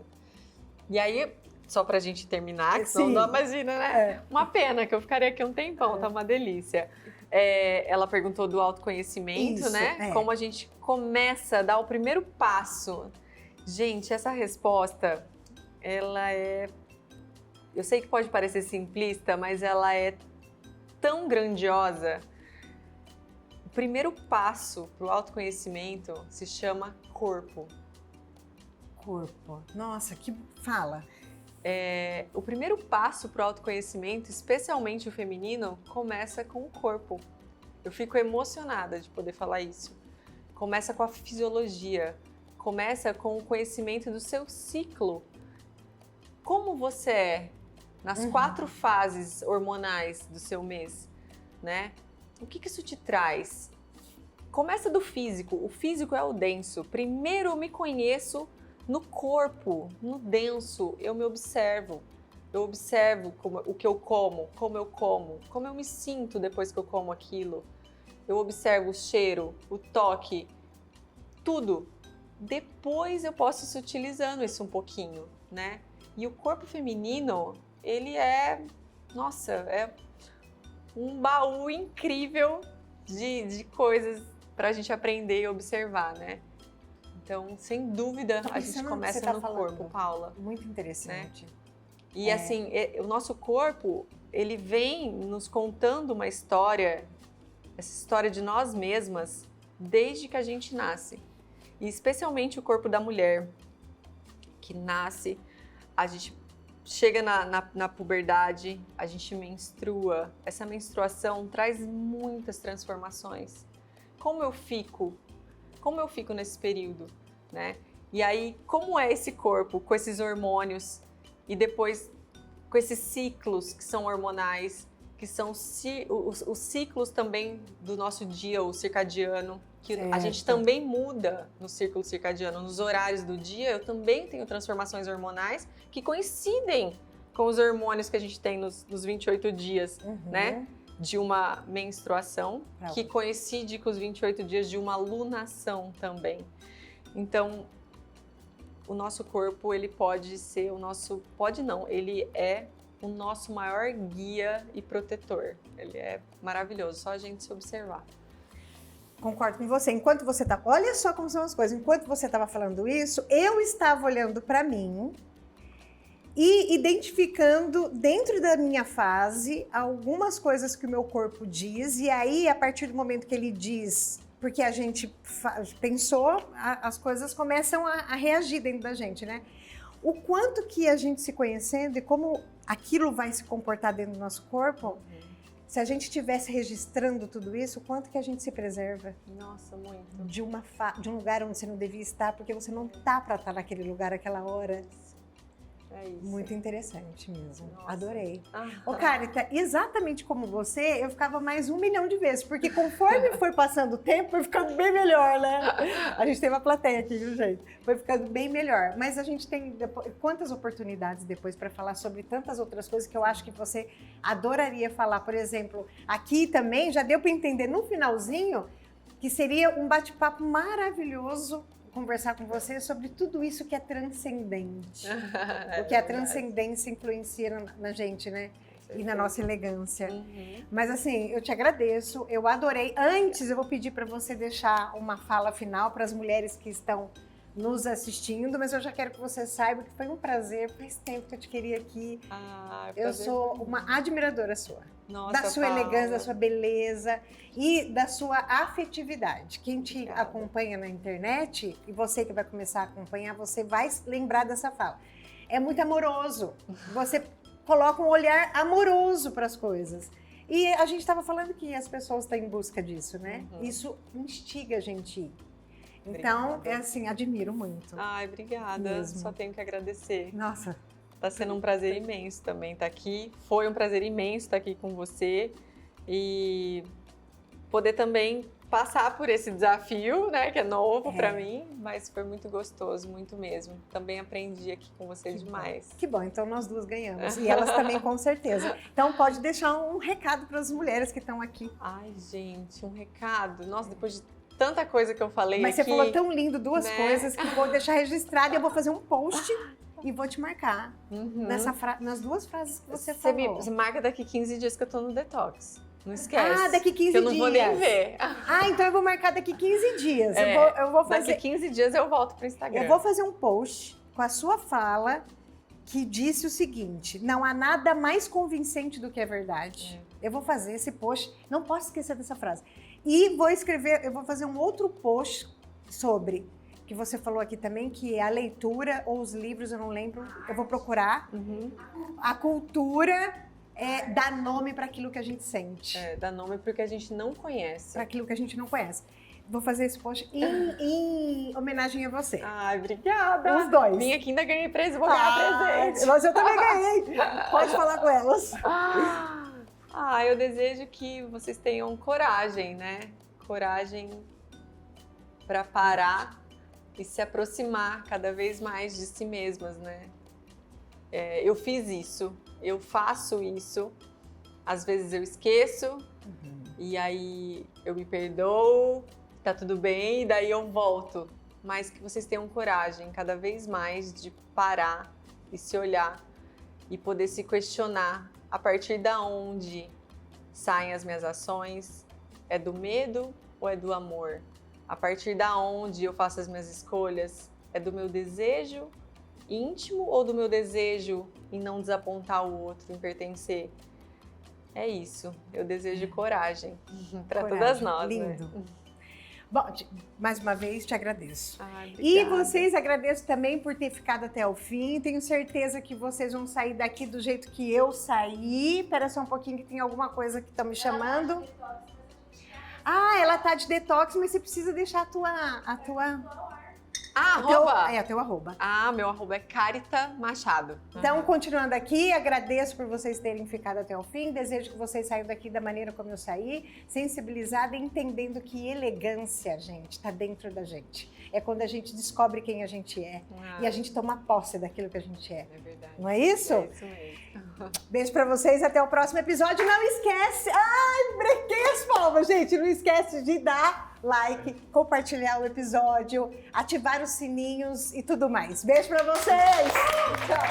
E aí, só pra gente terminar, que senão não imagina, né? Uma pena, que eu ficaria aqui um tempão, tá uma delícia. Ela perguntou do autoconhecimento, isso, né? Como a gente começa a dar o primeiro passo. Gente, essa resposta, ela eu sei que pode parecer simplista, mas ela é tão grandiosa. O primeiro passo pro autoconhecimento se chama corpo. Corpo. Nossa, que fala. O primeiro passo para o autoconhecimento, especialmente o feminino, começa com o corpo. Eu fico emocionada de poder falar isso. Começa com a fisiologia, começa com o conhecimento do seu ciclo. Como você é nas 4 fases hormonais do seu mês, né? O que isso te traz Começa do físico. O físico é o denso. Primeiro eu me conheço no corpo, no denso. Eu me observo. Eu observo o que eu como como eu me sinto depois que eu como aquilo. Eu observo o cheiro, o toque, tudo. Depois eu posso ir sutilizando isso um pouquinho, né? E o corpo feminino, ele nossa, é um baú incrível de coisas pra gente aprender e observar, né? Então, sem dúvida, a gente começa no corpo, Paula. Muito interessante. Né? E assim, o nosso corpo, ele vem nos contando uma história, essa história de nós mesmas, desde que a gente nasce. E especialmente o corpo da mulher, que nasce, a gente chega na puberdade, a gente menstrua. Essa menstruação traz muitas transformações. Como eu fico nesse período, né? E aí, como é esse corpo com esses hormônios e depois com esses ciclos que são hormonais, que são os ciclos também do nosso dia, o circadiano, que a gente também muda no círculo circadiano, nos horários do dia, eu também tenho transformações hormonais que coincidem com os hormônios que a gente tem nos 28 dias, né? De uma menstruação, que coincide com os 28 dias de uma lunação também. Então, o nosso corpo, ele pode ser ele é o nosso maior guia e protetor. Ele é maravilhoso, só a gente se observar. Concordo com você. Enquanto você tá, olha só como são as coisas. Enquanto você estava falando isso, eu estava olhando para mim e identificando dentro da minha fase algumas coisas que o meu corpo diz. E aí, a partir do momento que ele diz, porque a gente pensou, as coisas começam a reagir dentro da gente, né? O quanto que a gente se conhecendo e como aquilo vai se comportar dentro do nosso corpo, se a gente estivesse registrando tudo isso, o quanto que a gente se preserva? Nossa, muito. De um lugar onde você não devia estar, porque você não tá para estar naquele lugar, aquela hora. É isso. Muito interessante mesmo. Nossa. Adorei. Ô, Carita, exatamente como você, eu ficava mais 1 milhão de vezes, porque conforme foi passando o tempo, foi ficando bem melhor, né? A gente tem uma plateia aqui, viu, gente? Foi ficando bem melhor. Mas a gente tem quantas oportunidades depois para falar sobre tantas outras coisas que eu acho que você adoraria falar. Por exemplo, aqui também já deu para entender no finalzinho que seria um bate-papo maravilhoso conversar com você sobre tudo isso que é transcendente. O que a transcendência influencia na gente, né? E na nossa elegância. Mas assim, eu te agradeço, eu adorei. Antes, eu vou pedir para você deixar uma fala final para as mulheres que estão nos assistindo, mas eu já quero que você saiba que foi um prazer, faz tempo que eu te queria aqui. Eu sou uma admiradora sua. Nossa, da sua elegância, da sua beleza e da sua afetividade. Quem te acompanha na internet, e você que vai começar a acompanhar, você vai lembrar dessa fala. É muito amoroso. Você coloca um olhar amoroso para as coisas. E a gente estava falando que as pessoas estão em busca disso, né? Isso instiga a gente. Então, obrigada. é assim, admiro muito. Ai, obrigada. Mesmo. Só tenho que agradecer. Nossa. Tá sendo um prazer imenso também estar aqui. Foi um prazer imenso estar aqui com você e poder também passar por esse desafio, né, que é novo para mim, mas foi muito gostoso, muito mesmo. Também aprendi aqui com você demais. Que bom, então nós duas ganhamos e elas também com certeza. Então pode deixar um recado para as mulheres que estão aqui. Ai, gente, um recado. Nossa, depois de tanta coisa que eu falei mas aqui... Mas você falou tão lindo, duas né? coisas que vou deixar registrado e eu vou fazer um post e vou te marcar nas duas frases que você falou. Você marca daqui 15 dias que eu tô no detox. Não esquece. Ah, daqui 15 dias. Eu não vou nem ver. Ah, então eu vou marcar daqui 15 dias. Eu vou fazer... Daqui 15 dias eu volto pro Instagram. Eu vou fazer um post com a sua fala que disse o seguinte: não há nada mais convincente do que a verdade. Eu vou fazer esse post, não posso esquecer dessa frase. E vou escrever, eu vou fazer um outro post sobre, que você falou aqui também, que é a leitura ou os livros, eu não lembro, eu vou procurar. A cultura dá nome para aquilo que a gente sente. Dá nome para o que a gente não conhece. Para aquilo que a gente não conhece. Vou fazer esse post em homenagem a você. Ai, obrigada. Os dois. Vim aqui, ainda ganhei presente, vou ganhar presente. Mas eu também ganhei. Pode falar com elas. Eu desejo que vocês tenham coragem, né? Coragem para parar e se aproximar cada vez mais de si mesmas, né? Eu fiz isso, eu faço isso, às vezes eu esqueço, e aí eu me perdoo, tá tudo bem, e daí eu volto. Mas que vocês tenham coragem cada vez mais de parar e se olhar e poder se questionar a partir da onde saem as minhas ações. É do medo ou é do amor? A partir da onde eu faço as minhas escolhas? É do meu desejo íntimo ou do meu desejo em não desapontar o outro, em pertencer? É isso. Eu desejo coragem para todas nós. Lindo. Né? Bom, mais uma vez te agradeço. E vocês agradeço também por ter ficado até o fim. Tenho certeza que vocês vão sair daqui do jeito que eu saí. Espera só um pouquinho que tem alguma coisa que estão me chamando. Ela tá de detox, mas você precisa deixar a tua... arroba? Teu arroba. Meu arroba é Carita Machado. Então, continuando aqui, agradeço por vocês terem ficado até o fim. Desejo que vocês saiam daqui da maneira como eu saí, sensibilizada e entendendo que elegância, gente, está dentro da gente. É quando a gente descobre quem a gente é e a gente toma posse daquilo que a gente é. É verdade. Não é isso? É isso mesmo. Beijo pra vocês, até o próximo episódio. Não esquece... brequei as palmas, gente. Não esquece de dar like, compartilhar o episódio, ativar os sininhos e tudo mais. Beijo pra vocês! Tchau!